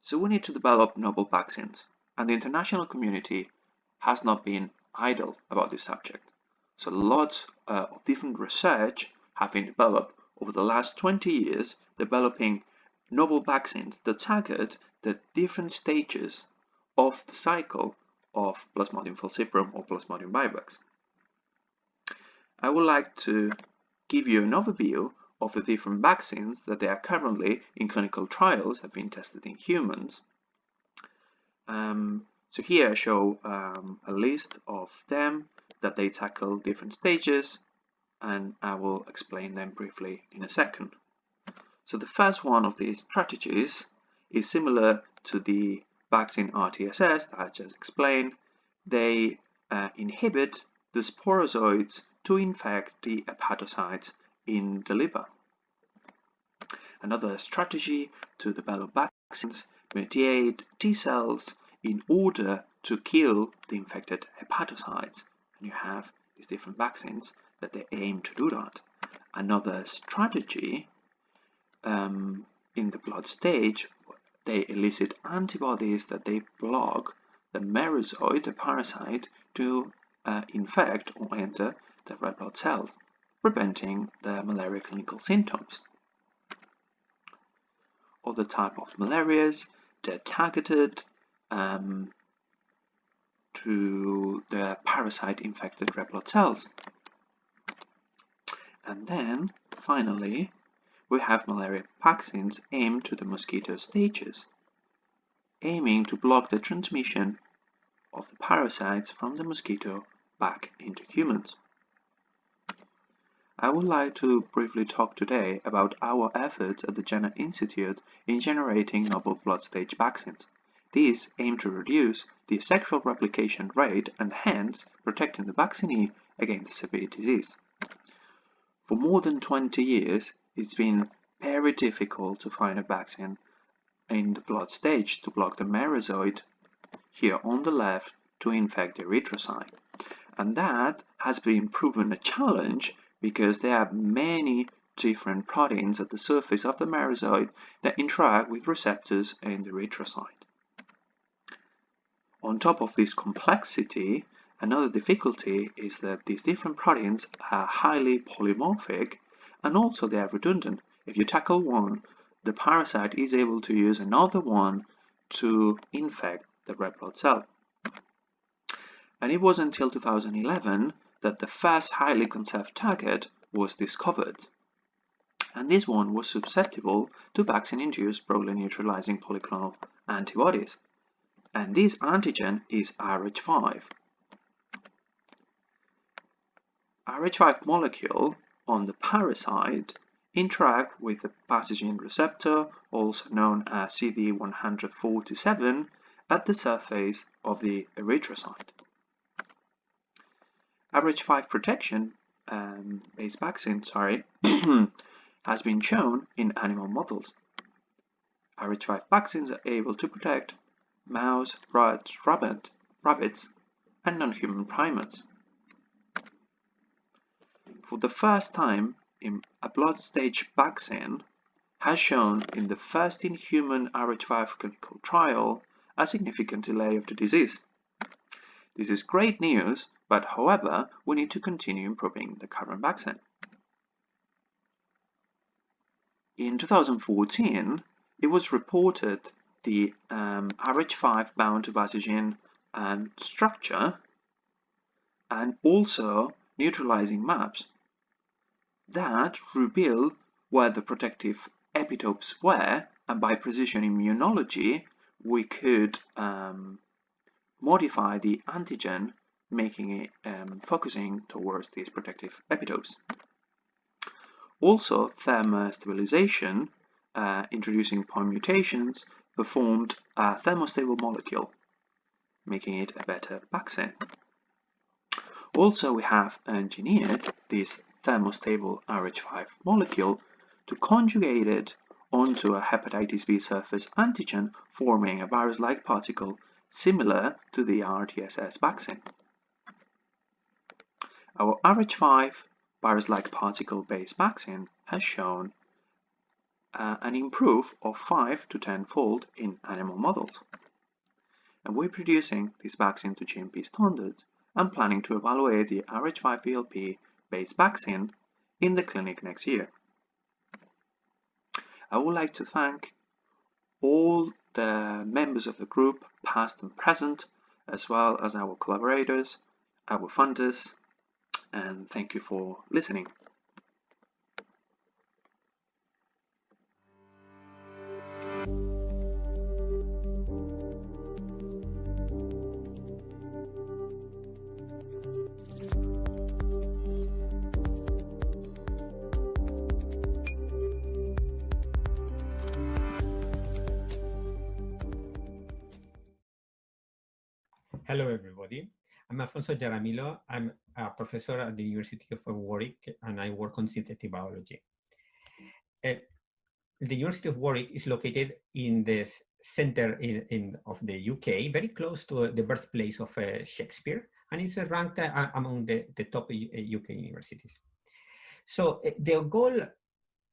So we need to develop novel vaccines, and the international community has not been idle about this subject. So lots of different research have been developed over the last 20 years, developing novel vaccines that target the different stages of the cycle of Plasmodium falciparum or Plasmodium vivax. I would like to give you an overview of the different vaccines that they are currently in clinical trials, have been tested in humans. So here I show a list of them that they tackle different stages, and I will explain them briefly in a second. So the first one of these strategies is similar to the vaccine RTSS that I just explained. They inhibit the sporozoids to infect the hepatocytes in the liver. Another strategy to develop vaccines mediate T cells in order to kill the infected hepatocytes, and you have these different vaccines that they aim to do that. Another strategy in the blood stage they elicit antibodies that they block the merozoite, the parasite, to infect or enter the red blood cells, preventing the malaria clinical symptoms. Other type of malarias, they're targeted to the parasite-infected red blood cells. And then, finally, we have malaria vaccines aimed to the mosquito stages, aiming to block the transmission of the parasites from the mosquito back into humans. I would like to briefly talk today about our efforts at the Jenner Institute in generating novel blood stage vaccines. These aim to reduce the sexual replication rate and hence protecting the vaccinee against severe disease. For more than 20 years, it's been very difficult to find a vaccine in the blood stage to block the merozoite, here on the left, to infect the erythrocyte. And that has been proven a challenge because there are many different proteins at the surface of the merozoite that interact with receptors in the erythrocyte. On top of this complexity, another difficulty is that these different proteins are highly polymorphic and also they are redundant. If you tackle one, the parasite is able to use another one to infect the red blood cell. And it was until 2011 that the first highly conserved target was discovered. And this one was susceptible to vaccine-induced broadly neutralizing polyclonal antibodies. And this antigen is Rh5. Rh5 molecule on the parasite interact with the pathogen receptor, also known as CD147, at the surface of the erythrocyte. Rh5 protection based vaccine has been shown in animal models. Rh5 vaccines are able to protect mouse, rats, rabbits, and non-human primates. For the first time, a blood stage vaccine has shown in the first in-human Rh5 clinical trial a significant delay of the disease. This is great news, but however, we need to continue improving the current vaccine. In 2014, it was reported the Rh5 bound to pathogen structure and also neutralizing maps that reveal where the protective epitopes were, and by precision immunology we could modify the antigen, making it focusing towards these protective epitopes. Also, thermostabilization, introducing point mutations, performed a thermostable molecule, making it a better vaccine. Also, we have engineered this thermostable Rh5 molecule to conjugate it onto a hepatitis B surface antigen, forming a virus-like particle similar to the RTSS vaccine. Our Rh5 virus-like particle-based vaccine has shown an improve of 5 to 10-fold in animal models. And we're producing this vaccine to GMP standards and planning to evaluate the Rh5 VLP-based vaccine in the clinic next year. I would like to thank all the members of the group, past and present, as well as our collaborators, our funders, and thank you for listening. Hello, everybody. I'm Afonso Jaramillo. I'm a professor at the University of Warwick, and I work on synthetic biology. The University of Warwick is located in the center of the UK, very close to the birthplace of Shakespeare, and it's ranked among the top UK universities. So the goal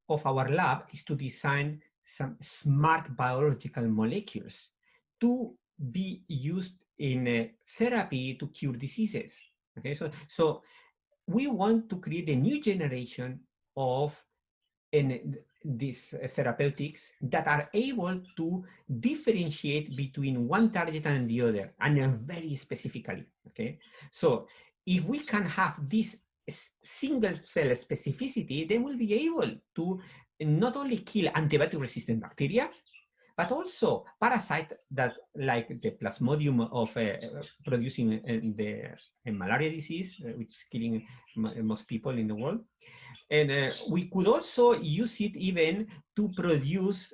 of our lab is to design some smart biological molecules to be used in therapy to cure diseases. Okay, so we want to create a new generation of these therapeutics that are able to differentiate between one target and the other, and very specifically. Okay, so if we can have this single cell specificity, then we'll be able to not only kill antibiotic-resistant bacteria, but also parasites that, like the plasmodium of producing the malaria disease, which is killing most people in the world. And we could also use it even to produce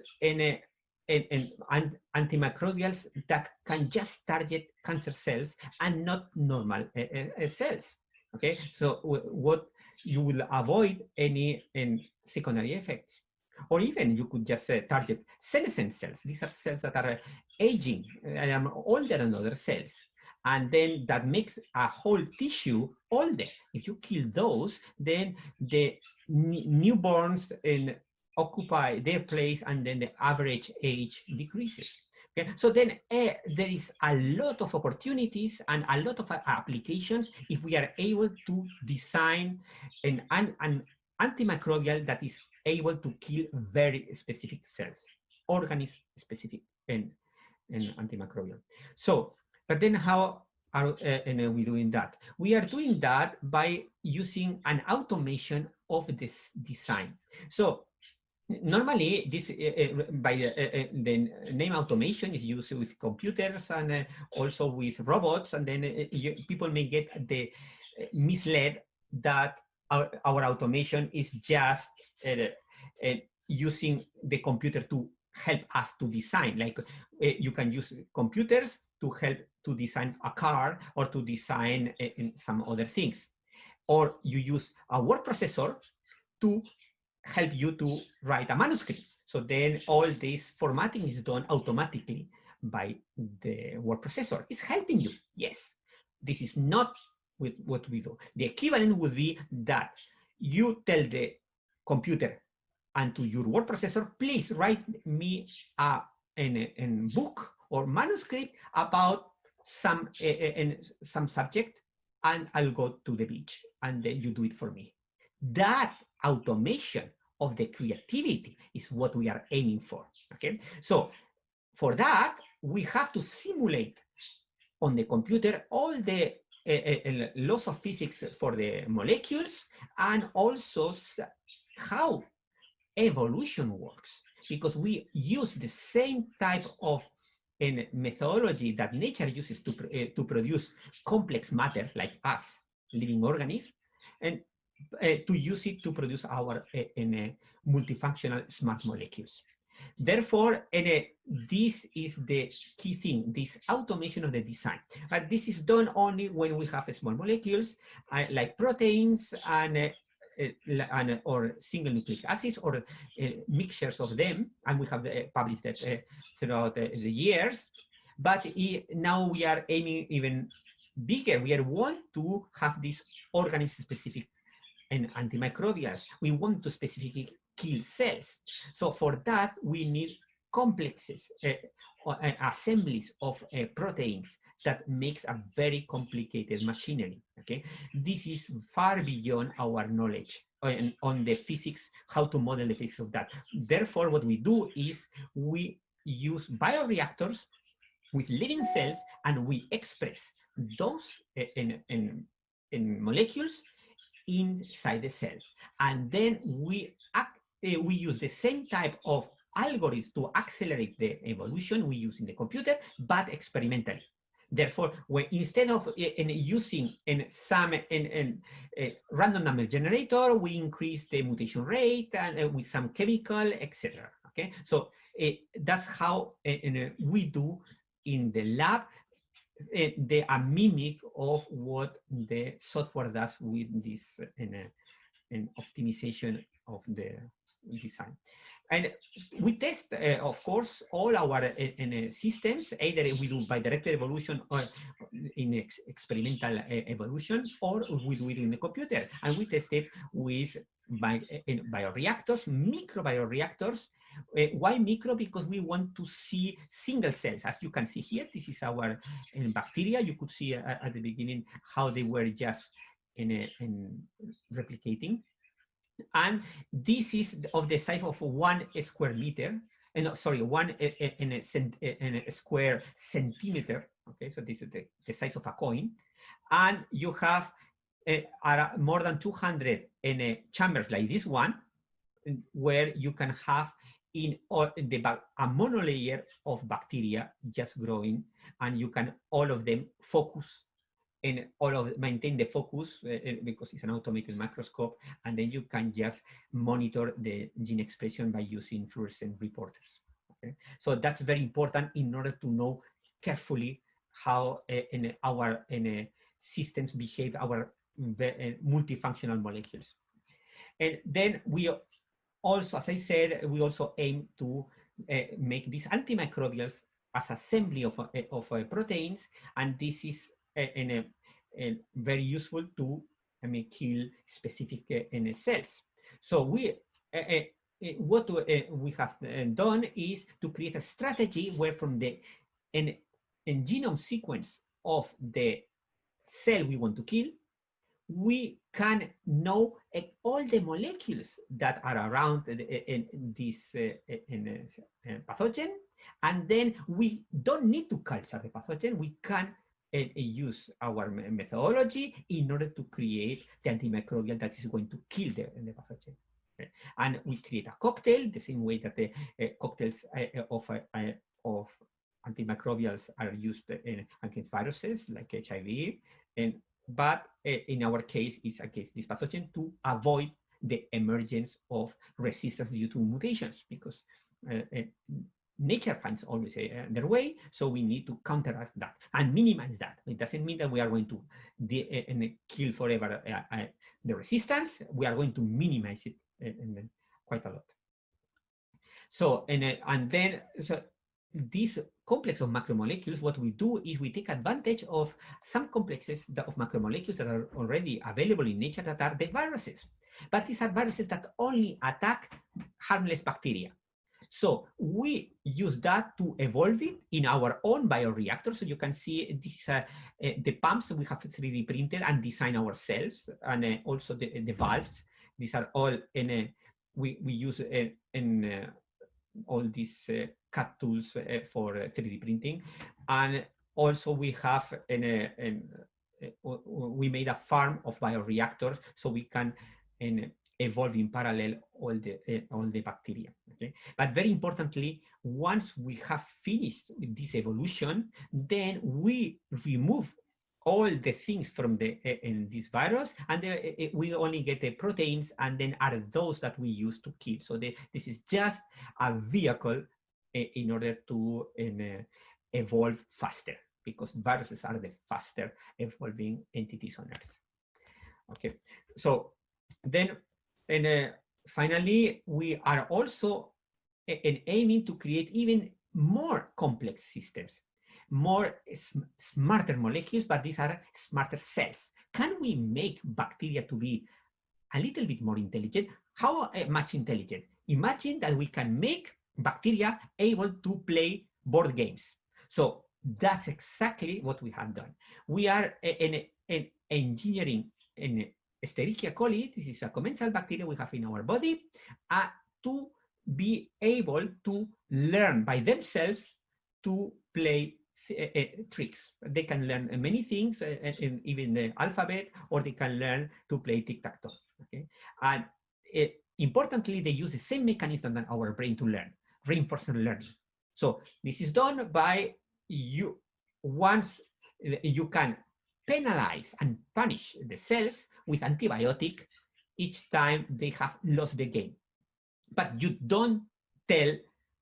antimicrobials that can just target cancer cells and not normal cells. Okay, so what you will avoid any secondary effects. Or even you could just target senescent cells. These are cells that are aging and are older than other cells. And then that makes a whole tissue older. If you kill those, then the newborns occupy their place, and then the average age decreases. Okay, so then there is a lot of opportunities and a lot of applications if we are able to design an antimicrobial that is able to kill very specific cells, organism specific and antimicrobial. So, but then how are we doing that? We are doing that by using an automation of this design. So normally this by the name automation is used with computers and also with robots, and then people may get the misled that our automation is just using the computer to help us to design. Like you can use computers to help to design a car or to design some other things. Or you use a word processor to help you to write a manuscript. So then all this formatting is done automatically by the word processor. It's helping you. Yes, this is not with what we do. The equivalent would be that you tell the computer and to your word processor, please write me a book or manuscript about some subject, and I'll go to the beach, and then you do it for me. That automation of the creativity is what we are aiming for. Okay, so for that we have to simulate on the computer all the laws of physics for the molecules, and also how evolution works, because we use the same type of methodology that nature uses to produce complex matter like us, living organisms, and to use it to produce our multifunctional smart molecules. Therefore, this is the key thing, this automation of the design. But this is done only when we have small molecules like proteins and or single nucleic acids or mixtures of them, and we have published that throughout the years. But now we are aiming even bigger. We want to have these organism-specific and antimicrobials. We want to specifically kill cells. So for that, we need complexes, assemblies of proteins that makes a very complicated machinery. Okay, this is far beyond our knowledge on the physics, how to model the physics of that. Therefore, what we do is we use bioreactors with living cells, and we express those in molecules inside the cell, and then we use the same type of algorithms to accelerate the evolution we use in the computer, but experimentally. Therefore, instead of using some random number generator, we increase the mutation rate and with some chemical, etc. Okay, so that's how we do in the lab. A mimic of what the software does with this optimization of the design. And we test, of course, all our systems, either we do by directed evolution or in experimental evolution, or we do it in the computer. And we test it with in bioreactors, microbioreactors. Why micro? Because we want to see single cells. As you can see here, this is our bacteria. You could see at the beginning how they were just in replicating. And this is of the size of 1 square meter. No, sorry, 1 in a square centimeter. Okay, so this is the size of a coin. And you have more than 200 in chambers like this one, where you can have a monolayer of bacteria just growing, and you can all of them focus and maintain the focus because it's an automated microscope, and then you can just monitor the gene expression by using fluorescent reporters. Okay? So that's very important in order to know carefully how our systems behave, our multifunctional molecules. And then we also, as I said, we also aim to make these antimicrobials as assembly of proteins, and this is very useful to kill specific cells. So what we have done is to create a strategy where from the genome sequence of the cell we want to kill, we can know all the molecules that are around this pathogen, and then we don't need to culture the pathogen. We can use our methodology in order to create the antimicrobial that is going to kill the pathogen. Okay. And we create a cocktail the same way that the cocktails of antimicrobials are used against viruses like HIV, but in our case, it's against this pathogen to avoid the emergence of resistance due to mutations, because nature finds always their way, so we need to counteract that and minimize that. It doesn't mean that we are going to kill forever the resistance. We are going to minimize it quite a lot. So, so this complex of macromolecules, what we do is we take advantage of some complexes of macromolecules that are already available in nature that are the viruses. But these are viruses that only attack harmless bacteria. So we use that to evolve it in our own bioreactor. So you can see this, the pumps we have 3D printed and designed ourselves, and also the valves. These are all we use in all these CAD tools for 3D printing. And also we have we made a farm of bioreactors so we can evolve in parallel all the bacteria. Okay? But very importantly, once we have finished with this evolution, then we remove all the things from this virus, and we only get the proteins, and then are those that we use to kill. So this is just a vehicle in order to evolve faster, because viruses are the faster evolving entities on Earth. Okay, so then finally, we are also aiming to create even more complex systems, more smarter molecules, but these are smarter cells. Can we make bacteria to be a little bit more intelligent? How much intelligent? Imagine that we can make bacteria able to play board games. So that's exactly what we have done. We are engineering Escherichia coli, this is a commensal bacteria we have in our body, to be able to learn by themselves to play tricks. They can learn many things, even the alphabet, or they can learn to play tic-tac-toe. Okay? And importantly, they use the same mechanism than our brain to learn, reinforcement learning. So this is done by you. Once you can penalize and punish the cells with antibiotic each time they have lost the game. But you don't tell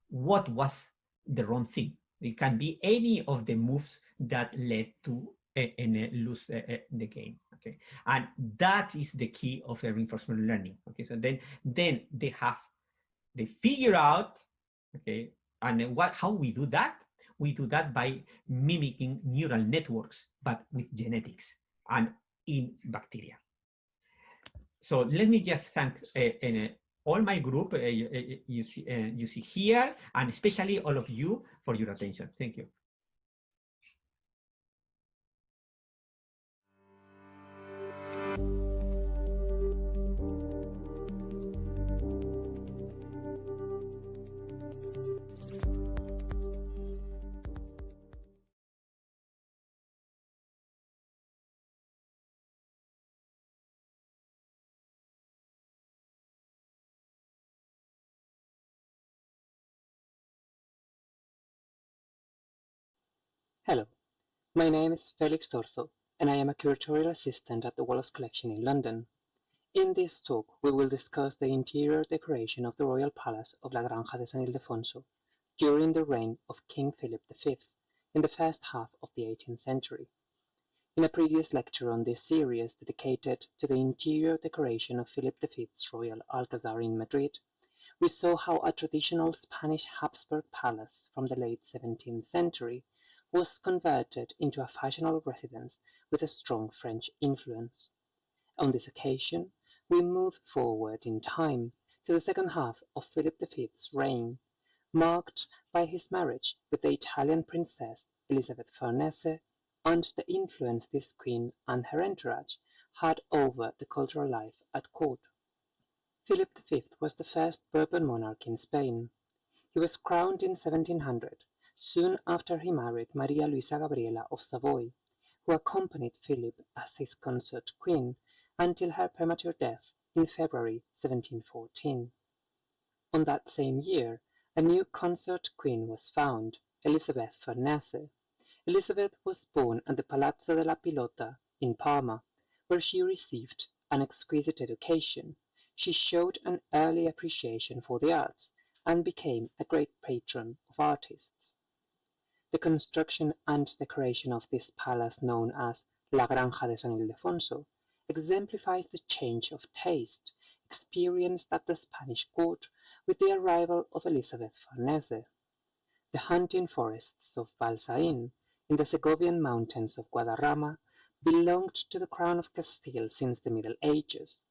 what was the wrong thing. It can be any of the moves that led to lose the game. Okay, and that is the key of reinforcement learning. Okay, so then they figure out, okay, and how we do that? We do that by mimicking neural networks, but with genetics and in bacteria. So let me just thank all my group you see here, and especially all of you for your attention. Thank you. Hello, my name is Felix Torzo, and I am a curatorial assistant at the Wallace Collection in London. In this talk, we will discuss the interior decoration of the Royal Palace of La Granja de San Ildefonso during the reign of King Philip V in the first half of the 18th century. In a previous lecture on this series dedicated to the interior decoration of Philip V's Royal Alcazar in Madrid, we saw how a traditional Spanish Habsburg palace from the late 17th century was converted into a fashionable residence with a strong French influence. On this occasion, we move forward in time to the second half of Philip V's reign, marked by his marriage with the Italian princess Elizabeth Farnese and the influence this queen and her entourage had over the cultural life at court. Philip V was the first Bourbon monarch in Spain. He was crowned in 1700, soon after he married Maria Luisa Gabriela of Savoy, who accompanied Philip as his consort queen until her premature death in February 1714. On that same year, a new consort queen was found, Elizabeth Farnese. Elizabeth was born at the Palazzo della Pilota in Parma, where she received an exquisite education. She showed an early appreciation for the arts and became a great patron of artists. The construction and decoration of this palace, known as La Granja de San Ildefonso, exemplifies the change of taste experienced at the Spanish court with the arrival of Elizabeth Farnese. The hunting forests of Balsain in the Segovian mountains of Guadarrama belonged to the Crown of Castile since the Middle Ages.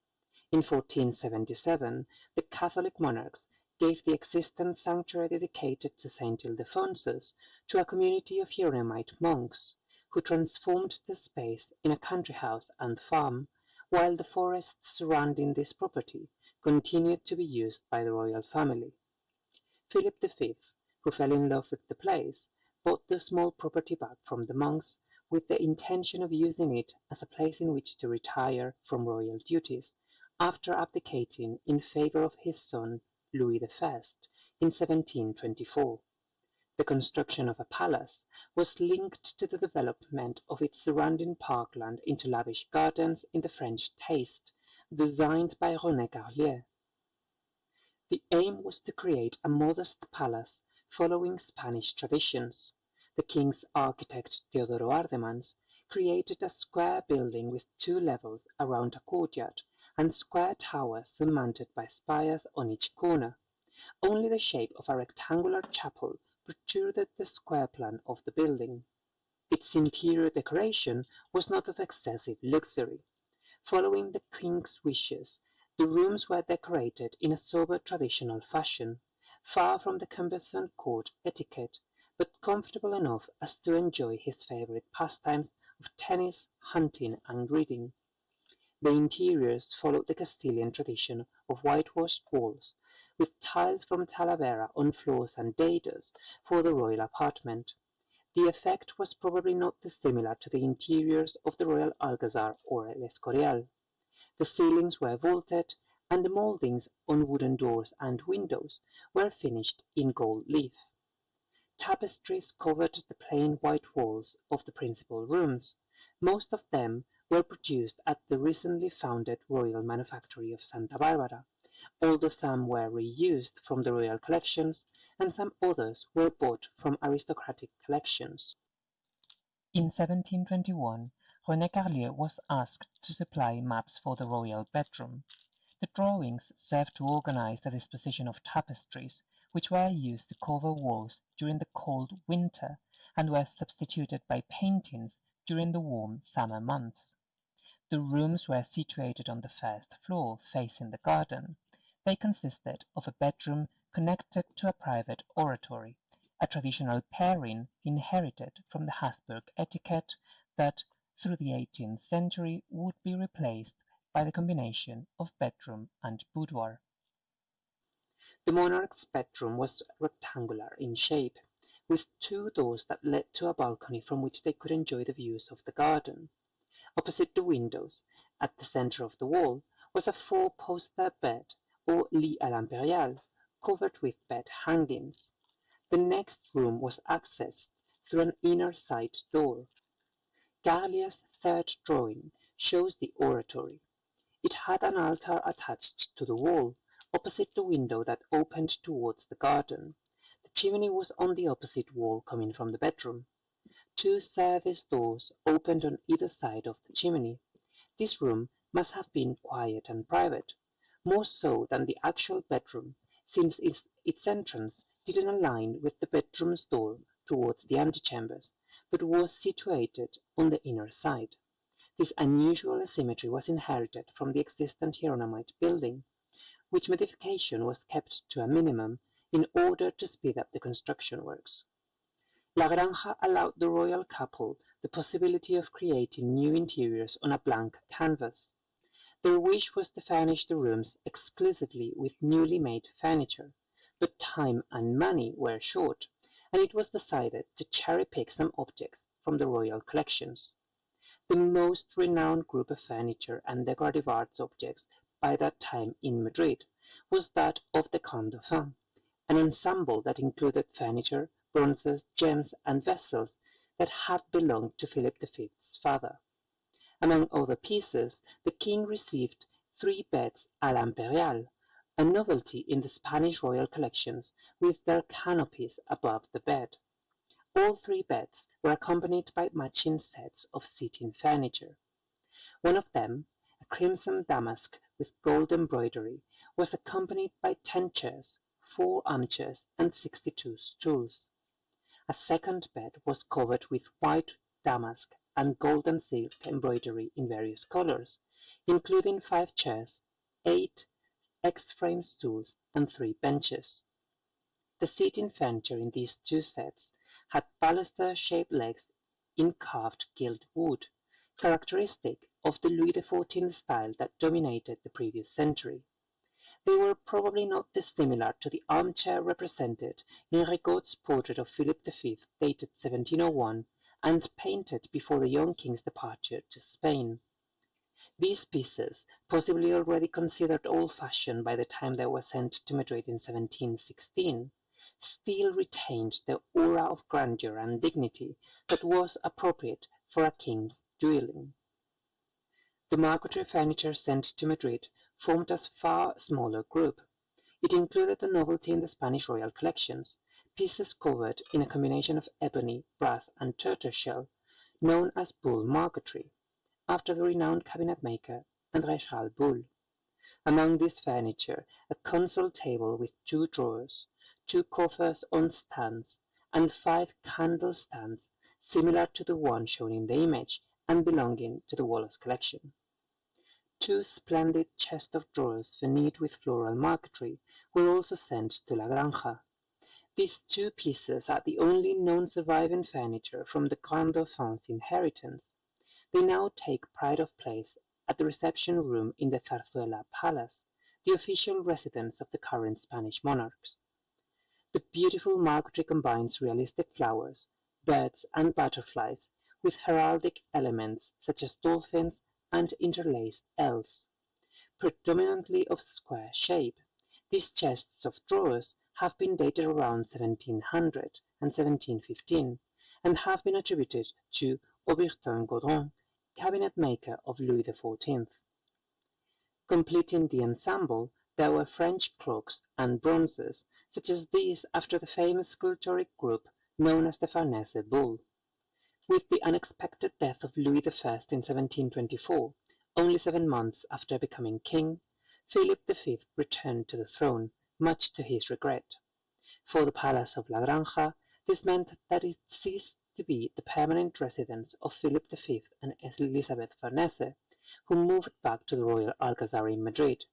In 1477, the Catholic monarchs gave the existent sanctuary dedicated to Saint Ildefonsus to a community of Hieronymite monks, who transformed the space in a country house and farm, while the forests surrounding this property continued to be used by the royal family. Philip V, who fell in love with the place, bought the small property back from the monks with the intention of using it as a place in which to retire from royal duties after abdicating in favor of his son Louis I in 1724. The construction of a palace was linked to the development of its surrounding parkland into lavish gardens in the French taste, designed by René Carrillo. The aim was to create a modest palace following Spanish traditions. The king's architect Teodoro Ardemans created a square building with 2 levels around a courtyard and square towers surmounted by spires on each corner. Only the shape of a rectangular chapel protruded the square plan of the building. Its interior decoration was not of excessive luxury. Following the king's wishes, the rooms were decorated in a sober traditional fashion, far from the cumbersome court etiquette, but comfortable enough as to enjoy his favorite pastimes of tennis, hunting, and reading. The interiors followed the Castilian tradition of whitewashed walls, with tiles from Talavera on floors and dados for the royal apartment. The effect was probably not dissimilar to the interiors of the Royal Alcazar or El Escorial. The ceilings were vaulted, and the mouldings on wooden doors and windows were finished in gold leaf. Tapestries covered the plain white walls of the principal rooms. Most of them were produced at the recently founded Royal Manufactory of Santa Barbara, although some were reused from the royal collections and some others were bought from aristocratic collections. In 1721, René Carrillo was asked to supply maps for the royal bedroom. The drawings served to organize the disposition of tapestries, which were used to cover walls during the cold winter and were substituted by paintings during the warm summer months. The rooms were situated on the first floor, facing the garden. They consisted of a bedroom connected to a private oratory, a traditional pairing inherited from the Habsburg etiquette that, through the 18th century, would be replaced by the combination of bedroom and boudoir. The monarch's bedroom was rectangular in shape, with two doors that led to a balcony from which they could enjoy the views of the garden. Opposite the windows, at the centre of the wall, was a four-poster bed, or lit à l'impériale, covered with bed hangings. The next room was accessed through an inner side door. Garlia's third drawing shows the oratory. It had an altar attached to the wall, opposite the window that opened towards the garden. The chimney was on the opposite wall coming from the bedroom. Two service doors opened on either side of the chimney. This room must have been quiet and private, more so than the actual bedroom, since its entrance didn't align with the bedroom's door towards the antechambers, but was situated on the inner side. This unusual asymmetry was inherited from the existing Hieronymite building, which modification was kept to a minimum in order to speed up the construction works. La Granja allowed the royal couple the possibility of creating new interiors on a blank canvas. Their wish was to furnish the rooms exclusively with newly made furniture, but time and money were short, and it was decided to cherry-pick some objects from the royal collections. The most renowned group of furniture and decorative arts objects by that time in Madrid was that of the Grand Dauphin, an ensemble that included furniture, bronzes, gems, and vessels that had belonged to Philip V's father. Among other pieces, the king received 3 beds à l'impériale, a novelty in the Spanish royal collections, with their canopies above the bed. All 3 beds were accompanied by matching sets of seating furniture. One of them, a crimson damask with gold embroidery, was accompanied by 10 chairs, 4 armchairs, and 62 stools. A second bed was covered with white damask and gold and silk embroidery in various colors, including 5 chairs, 8 X-frame stools, and 3 benches. The seating furniture in these 2 sets had baluster-shaped legs in carved gilt wood, characteristic of the Louis XIV style that dominated the previous century. They were probably not dissimilar to the armchair represented in Rigaud's portrait of Philip V, dated 1701, and painted before the young king's departure to Spain. These pieces, possibly already considered old-fashioned by the time they were sent to Madrid in 1716, still retained the aura of grandeur and dignity that was appropriate for a king's dwelling. The marquetry furniture sent to Madrid formed a far smaller group. It included a novelty in the Spanish royal collections, pieces covered in a combination of ebony, brass, and tortoiseshell, known as bull marquetry, after the renowned cabinet maker André Charles Bull. Among this furniture, a console table with 2 drawers, 2 coffers on stands, and 5 candle stands, similar to the one shown in the image and belonging to the Wallace collection. 2 splendid chests of drawers veneered with floral marquetry were also sent to La Granja. These 2 pieces are the only known surviving furniture from the Grand Dauphin's inheritance. They now take pride of place at the reception room in the Zarzuela Palace, the official residence of the current Spanish monarchs. The beautiful marquetry combines realistic flowers, birds, and butterflies with heraldic elements such as dolphins and interlaced elves. Predominantly of square shape, these chests of drawers have been dated around 1700 and 1715 and have been attributed to Aubertin Gaudron, cabinet maker of Louis XIV. Completing the ensemble, there were French cloaks and bronzes, such as these after the famous sculptoric group known as the Farnese Bull. With the unexpected death of Louis I in 1724, only 7 months after becoming king, Philip V returned to the throne, much to his regret. For the Palace of La Granja, this meant that it ceased to be the permanent residence of Philip V and Elizabeth Farnese, who moved back to the Royal Alcazar in Madrid,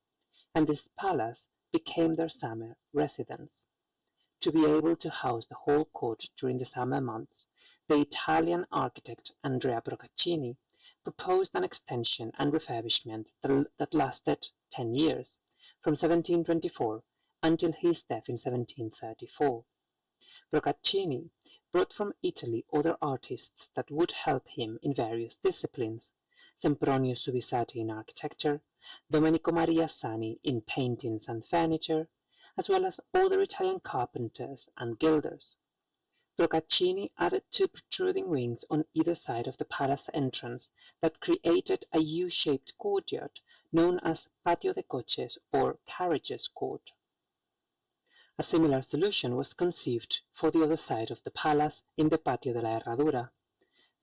and this palace became their summer residence. To be able to house the whole court during the summer months, the Italian architect Andrea Procaccini proposed an extension and refurbishment that lasted 10 years, from 1724 until his death in 1734. Procaccini brought from Italy other artists that would help him in various disciplines: Sempronio Subissati in architecture, Domenico Maria Sani in paintings and furniture, as well as other Italian carpenters and gilders. Procaccini added 2 protruding wings on either side of the palace entrance that created a U-shaped courtyard known as Patio de Coches or Carriages Court. A similar solution was conceived for the other side of the palace in the Patio de la Herradura.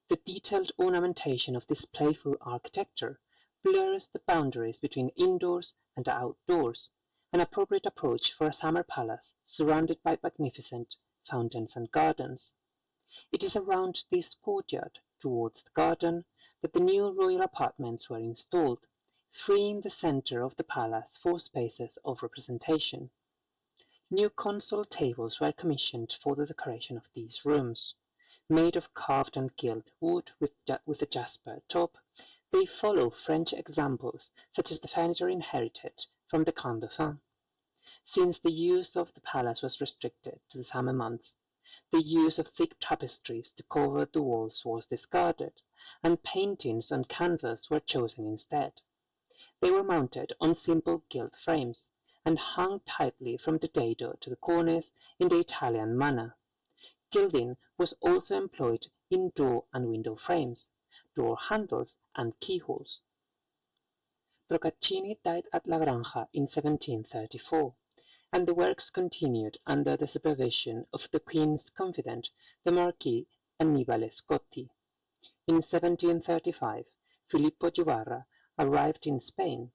The detailed ornamentation of this playful architecture blurs the boundaries between indoors and outdoors, an appropriate approach for a summer palace surrounded by magnificent fountains and gardens. It is around this courtyard, towards the garden, that the new royal apartments were installed, freeing the center of the palace for spaces of representation. New console tables were commissioned for the decoration of these rooms. Made of carved and gilt wood with a jasper top, they follow French examples such as the furniture inherited from the Grand Dauphin. Since the use of the palace was restricted to the summer months, the use of thick tapestries to cover the walls was discarded, and paintings on canvas were chosen instead. They were mounted on simple gilt frames, and hung tightly from the dado to the cornice in the Italian manner. Gilding was also employed in door and window frames, door handles and keyholes. Procaccini died at La Granja in 1734, and the works continued under the supervision of the Queen's confidant, the Marquis Annibale Scotti. In 1735, Filippo Juvarra arrived in Spain.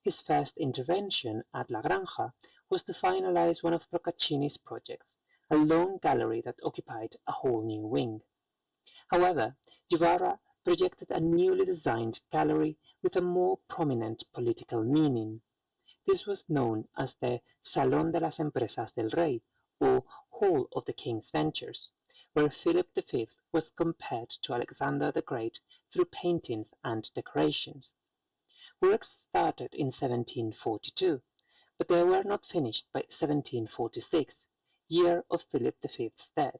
His first intervention at La Granja was to finalize one of Procaccini's projects, a long gallery that occupied a whole new wing. However, Juvarra projected a newly designed gallery with a more prominent political meaning. This was known as the Salón de las Empresas del Rey, or Hall of the King's Ventures, where Philip V was compared to Alexander the Great through paintings and decorations. Works started in 1742, but they were not finished by 1746, year of Philip V's death.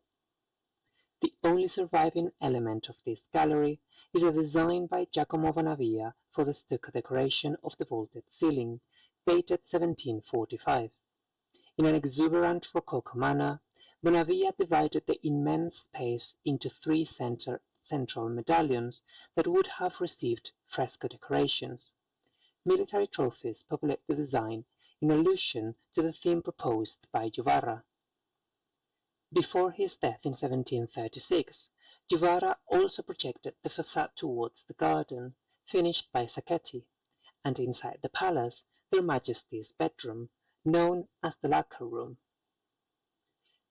The only surviving element of this gallery is a design by Giacomo Bonavia for the stucco decoration of the vaulted ceiling, dated 1745. In an exuberant Rococo manner, Bonavia divided the immense space into 3 central medallions that would have received fresco decorations. Military trophies populate the design in allusion to the theme proposed by Juvarra. Before his death in 1736, Juvarra also projected the facade towards the garden, finished by Sacchetti, and inside the palace, their Majesty's bedroom, known as the lacquer room.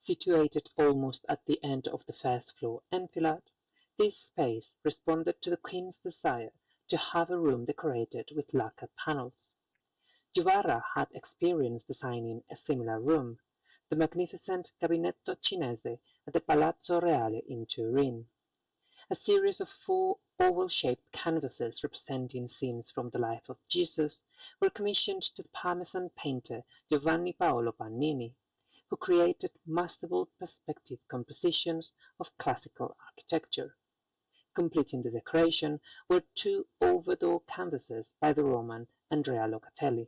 Situated almost at the end of the first floor enfilade, this space responded to the Queen's desire to have a room decorated with lacquer panels. Juvarra had experience designing a similar room, the magnificent Gabinetto Cinese at the Palazzo Reale in Turin. A series of 4 oval-shaped canvases representing scenes from the life of Jesus were commissioned to the Parmesan painter Giovanni Paolo Pannini, who created masterful perspective compositions of classical architecture. Completing the decoration were 2 over-door canvases by the Roman Andrea Locatelli.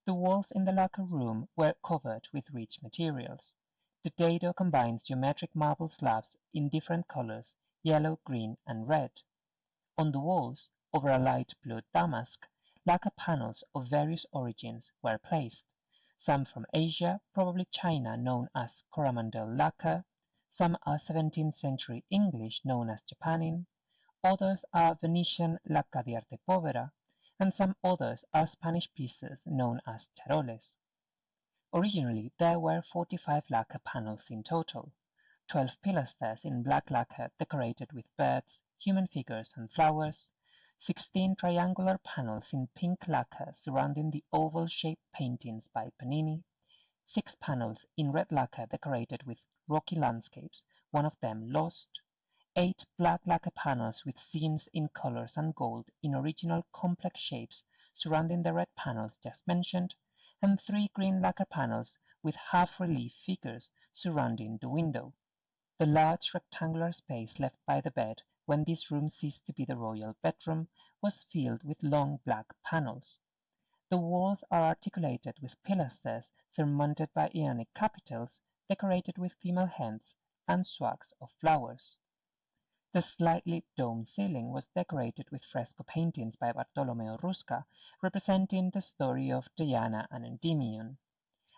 The walls in the lacquer room were covered with rich materials. The dado combines geometric marble slabs in different colors, yellow, green, and red. On the walls, over a light blue damask, lacquer panels of various origins were placed, some from Asia, probably China, known as Coromandel lacquer, some are 17th century English, known as Japanin, others are Venetian lacca di arte povera, and some others are Spanish pieces known as charoles. Originally, there were 45 lacquer panels in total, 12 pilasters in black lacquer decorated with birds, human figures, and flowers, 16 triangular panels in pink lacquer surrounding the oval-shaped paintings by Panini, 6 panels in red lacquer decorated with rocky landscapes, one of them lost, 8 black lacquer panels with scenes in colors and gold in original complex shapes surrounding the red panels just mentioned, and 3 green lacquer panels with half-relief figures surrounding the window. The large rectangular space left by the bed when this room ceased to be the royal bedroom was filled with long black panels. The walls are articulated with pilasters surmounted by Ionic capitals decorated with female heads and swags of flowers. The slightly domed ceiling was decorated with fresco paintings by Bartolomeo Rusca representing the story of Diana and Endymion,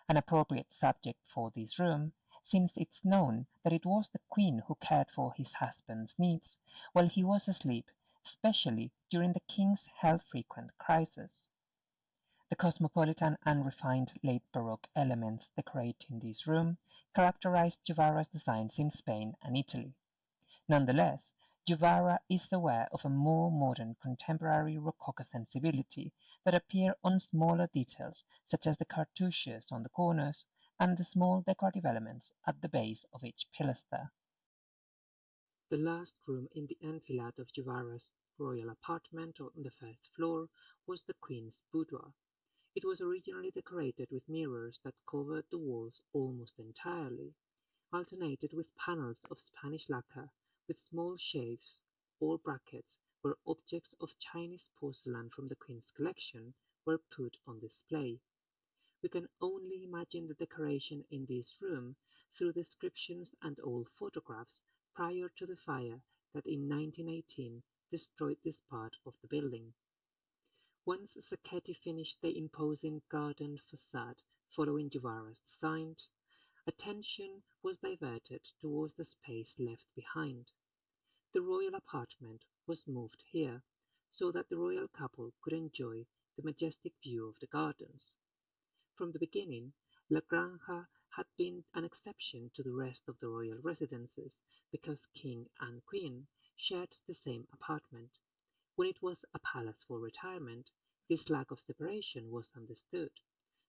an appropriate subject for this room, since it's known that it was the queen who cared for his husband's needs while he was asleep, especially during the king's health-frequent crisis. The cosmopolitan and refined late Baroque elements decorating this room characterized Guevara's designs in Spain and Italy. Nonetheless, Guevara is aware of a more modern contemporary Rococo sensibility that appear on smaller details such as the cartouches on the corners and the small decorative elements at the base of each pilaster. The last room in the enfilade of Guevara's royal apartment on the first floor was the Queen's boudoir. It was originally decorated with mirrors that covered the walls almost entirely, alternated with panels of Spanish lacquer with small shelves or brackets where objects of Chinese porcelain from the Queen's collection were put on display. We can only imagine the decoration in this room through descriptions and old photographs prior to the fire that in 1918 destroyed this part of the building. Once Sacchetti finished the imposing garden facade following Guevara's designs, attention was diverted towards the space left behind. The royal apartment was moved here so that the royal couple could enjoy the majestic view of the gardens. From the beginning, La Granja had been an exception to the rest of the royal residences because King and Queen shared the same apartment. When it was a palace for retirement, this lack of separation was understood,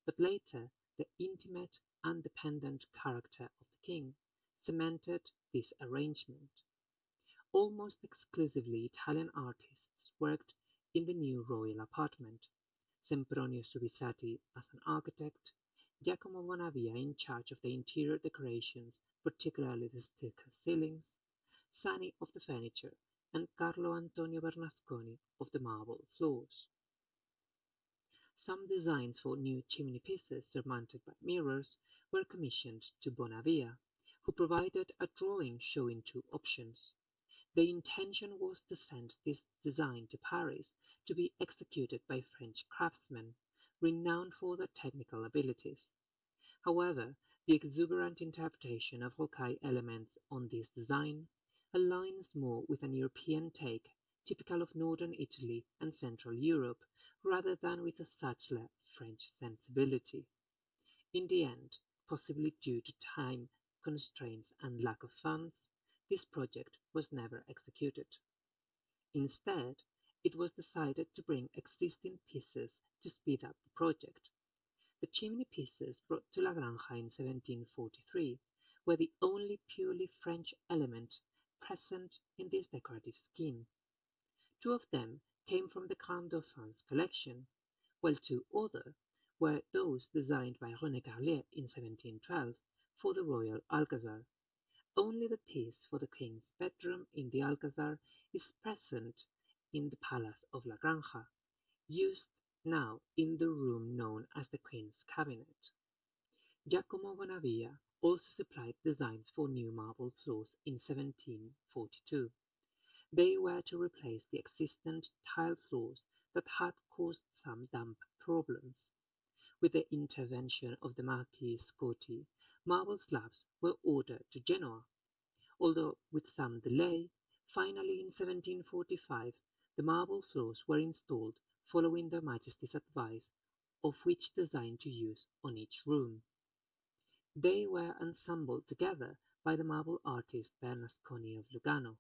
but later the intimate and dependent character of the king cemented this arrangement. Almost exclusively Italian artists worked in the new royal apartment. Sempronio Subissati as an architect, Giacomo Bonavia in charge of the interior decorations, particularly the stucco ceilings, Sani of the furniture, and Carlo Antonio Bernasconi of the marble floors. Some designs for new chimney pieces surmounted by mirrors were commissioned to Bonavia, who provided a drawing showing 2 options. The intention was to send this design to Paris to be executed by French craftsmen, renowned for their technical abilities. However, the exuberant interpretation of Rocaille elements on this design aligns more with an European take typical of northern Italy and Central Europe rather than with a subtler French sensibility. In the end, possibly due to time constraints and lack of funds, this project was never executed. Instead, it was decided to bring existing pieces to speed up the project. The chimney pieces brought to La Granja in 1743 were the only purely French element present in this decorative scheme. 2 of them came from the Grand Dauphin's collection, while 2 others were those designed by René Carrier in 1712 for the Royal Alcazar. Only the piece for the King's bedroom in the Alcazar is present in the Palace of La Granja, used now in the room known as the Queen's Cabinet. Giacomo Bonavia also supplied designs for new marble floors in 1742. They were to replace the existing tile floors that had caused some damp problems. With the intervention of the Marquis Scotti, marble slabs were ordered to Genoa. Although with some delay, finally in 1745 the marble floors were installed following Their Majesty's advice of which design to use on each room. They were ensembled together by the marble artist Bernasconi of Lugano.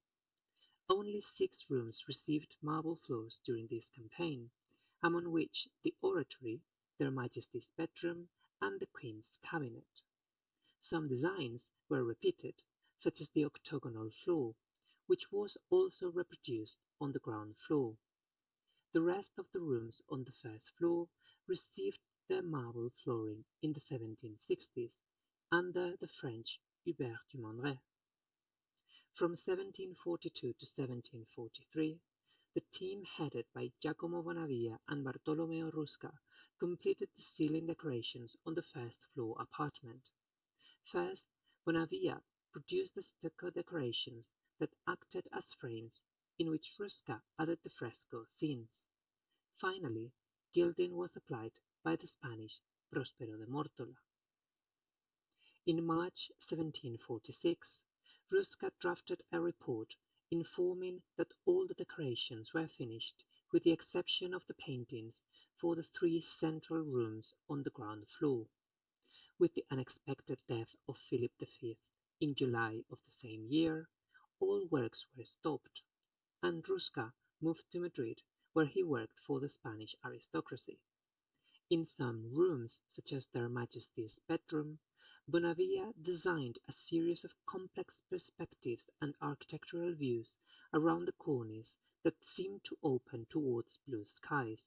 Only 6 rooms received marble floors during this campaign, among which the oratory, Their Majesty's bedroom, and the Queen's cabinet. Some designs were repeated, such as the octagonal floor, which was also reproduced on the ground floor. The rest of the rooms on the first floor received their marble flooring in the 1760s under the French Hubert du Mandret. From 1742 to 1743, the team headed by Giacomo Bonavia and Bartolomeo Rusca completed the ceiling decorations on the first floor apartment. First, Bonavia produced the stucco decorations that acted as frames in which Rusca added the fresco scenes. Finally, gilding was applied by the Spanish Prospero de Mortola. In March 1746, Rusca drafted a report informing that all the decorations were finished with the exception of the paintings for the 3 central rooms on the ground floor. With the unexpected death of Philip V in July of the same year, all works were stopped, and Rusca moved to Madrid, where he worked for the Spanish aristocracy. In some rooms, such as Their Majesty's bedroom, Bonavia designed a series of complex perspectives and architectural views around the cornice that seemed to open towards blue skies.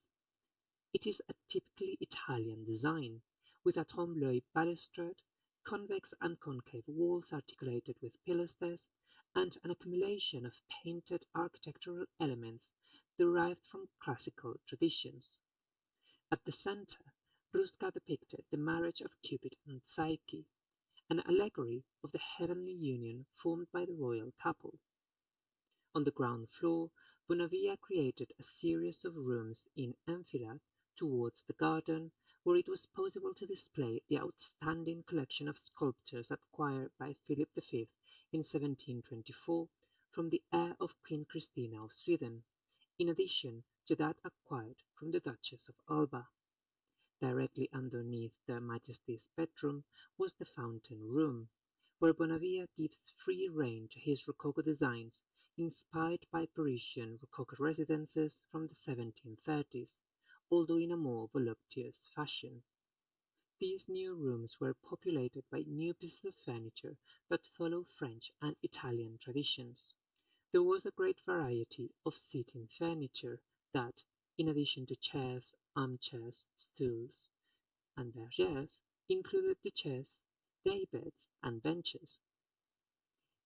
It is a typically Italian design, with a trompe-l'oeil balustrade, convex and concave walls articulated with pilasters, and an accumulation of painted architectural elements derived from classical traditions. At the center, Rusca depicted the marriage of Cupid and Psyche, an allegory of the heavenly union formed by the royal couple. On the ground floor, Bonavia created a series of rooms in enfilade towards the garden, where it was possible to display the outstanding collection of sculptures acquired by Philip V in 1724 from the heir of Queen Christina of Sweden, in addition to that acquired from the Duchess of Alba. Directly underneath Their Majesty's bedroom was the fountain room, where Bonavia gives free rein to his Rococo designs, inspired by Parisian Rococo residences from the 1730s, although in a more voluptuous fashion. These new rooms were populated by new pieces of furniture that follow French and Italian traditions. There was a great variety of seating furniture that, in addition to chairs, armchairs, stools, and bergères, included the chairs, daybeds, and benches.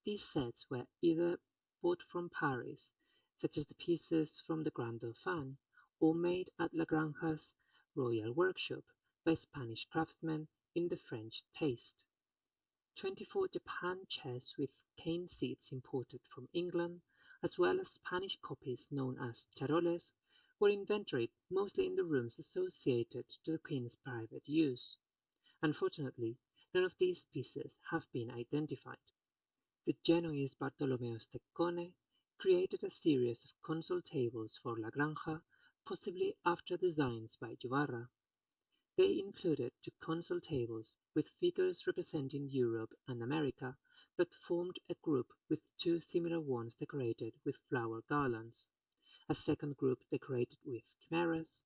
These sets were either bought from Paris, such as the pieces from the Grand Dauphin, or made at La Granja's royal workshop by Spanish craftsmen in the French taste. 24 Japan chairs with cane seats imported from England, as well as Spanish copies known as charoles, were inventoried mostly in the rooms associated to the Queen's private use. Unfortunately, none of these pieces have been identified. The Genoese Bartolomeo Steccone created a series of console tables for La Granja, possibly after designs by Guevara. They included 2 console tables with figures representing Europe and America that formed a group with 2 similar ones decorated with flower garlands, a second group decorated with chimeras,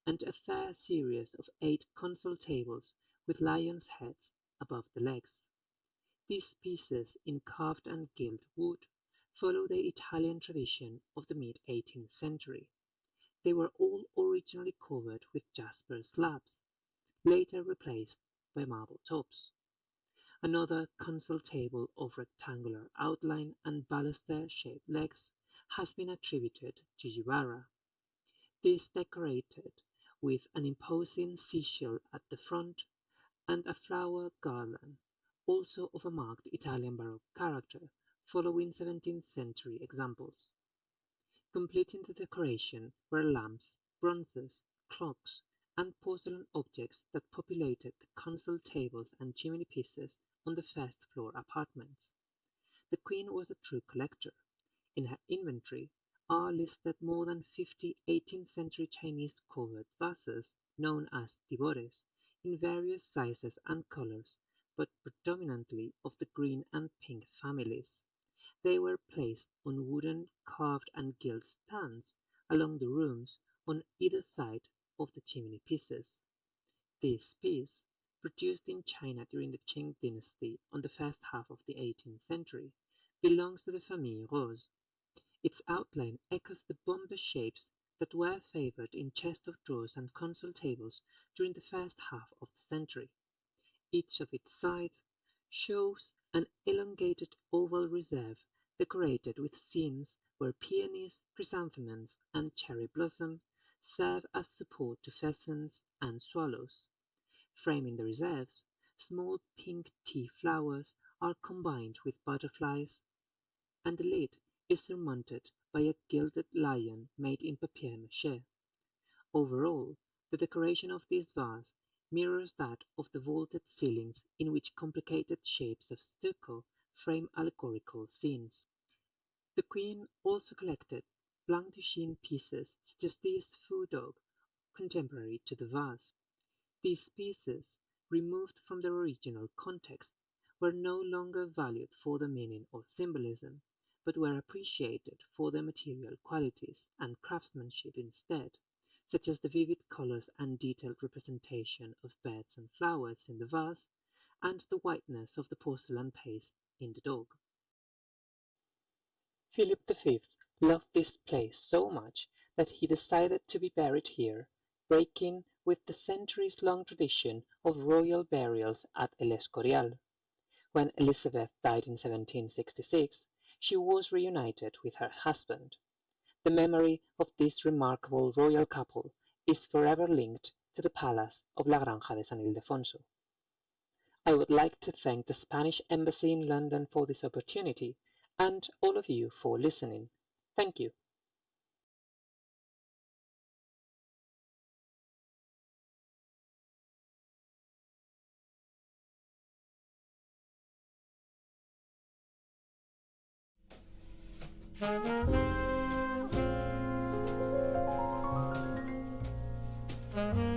and a third series of 8 console tables with lions' heads above the legs. These pieces in carved and gilt wood follow the Italian tradition of the mid-18th century. They were all originally covered with jasper slabs, later replaced by marble tops. Another console table of rectangular outline and baluster-shaped legs has been attributed to Guevara. This decorated with an imposing seashell at the front and a flower garland, also of a marked Italian Baroque character, following 17th century examples. Completing the decoration were lamps, bronzes, clocks, and porcelain objects that populated the console tables and chimney pieces on the first floor apartments. The Queen was a true collector. In her inventory are listed more than 50 18th century Chinese covered vases, known as tibores, in various sizes and colors, but predominantly of the green and pink families. They were placed on wooden carved and gilt stands along the rooms on either side of the chimney pieces. This piece, produced in China during the Qing dynasty on the first half of the 18th century, belongs to the famille Rose. Its outline echoes the bomber shapes that were favored in chest of drawers and console tables during the first half of the century. Each of its sides shows an elongated oval reserve decorated with scenes where peonies, chrysanthemums, and cherry blossom serve as support to pheasants and swallows. Framing the reserves, small pink tea flowers are combined with butterflies, and the lid is surmounted by a gilded lion made in papier-mâché. Overall, the decoration of this vase mirrors that of the vaulted ceilings in which complicated shapes of stucco frame allegorical scenes. The Queen also collected blanc de chine pieces such as this faux dog, contemporary to the vase. These pieces, removed from their original context, were no longer valued for their meaning or symbolism, but were appreciated for their material qualities and craftsmanship instead, such as the vivid colors and detailed representation of birds and flowers in the vase, and the whiteness of the porcelain paste in the dog. Philip V loved this place so much that he decided to be buried here, breaking with the centuries-long tradition of royal burials at El Escorial. When Elizabeth died in 1766, she was reunited with her husband. The memory of this remarkable royal couple is forever linked to the palace of La Granja de San Ildefonso. I would like to thank the Spanish Embassy in London for this opportunity, and all of you for listening. Thank you. Thank you.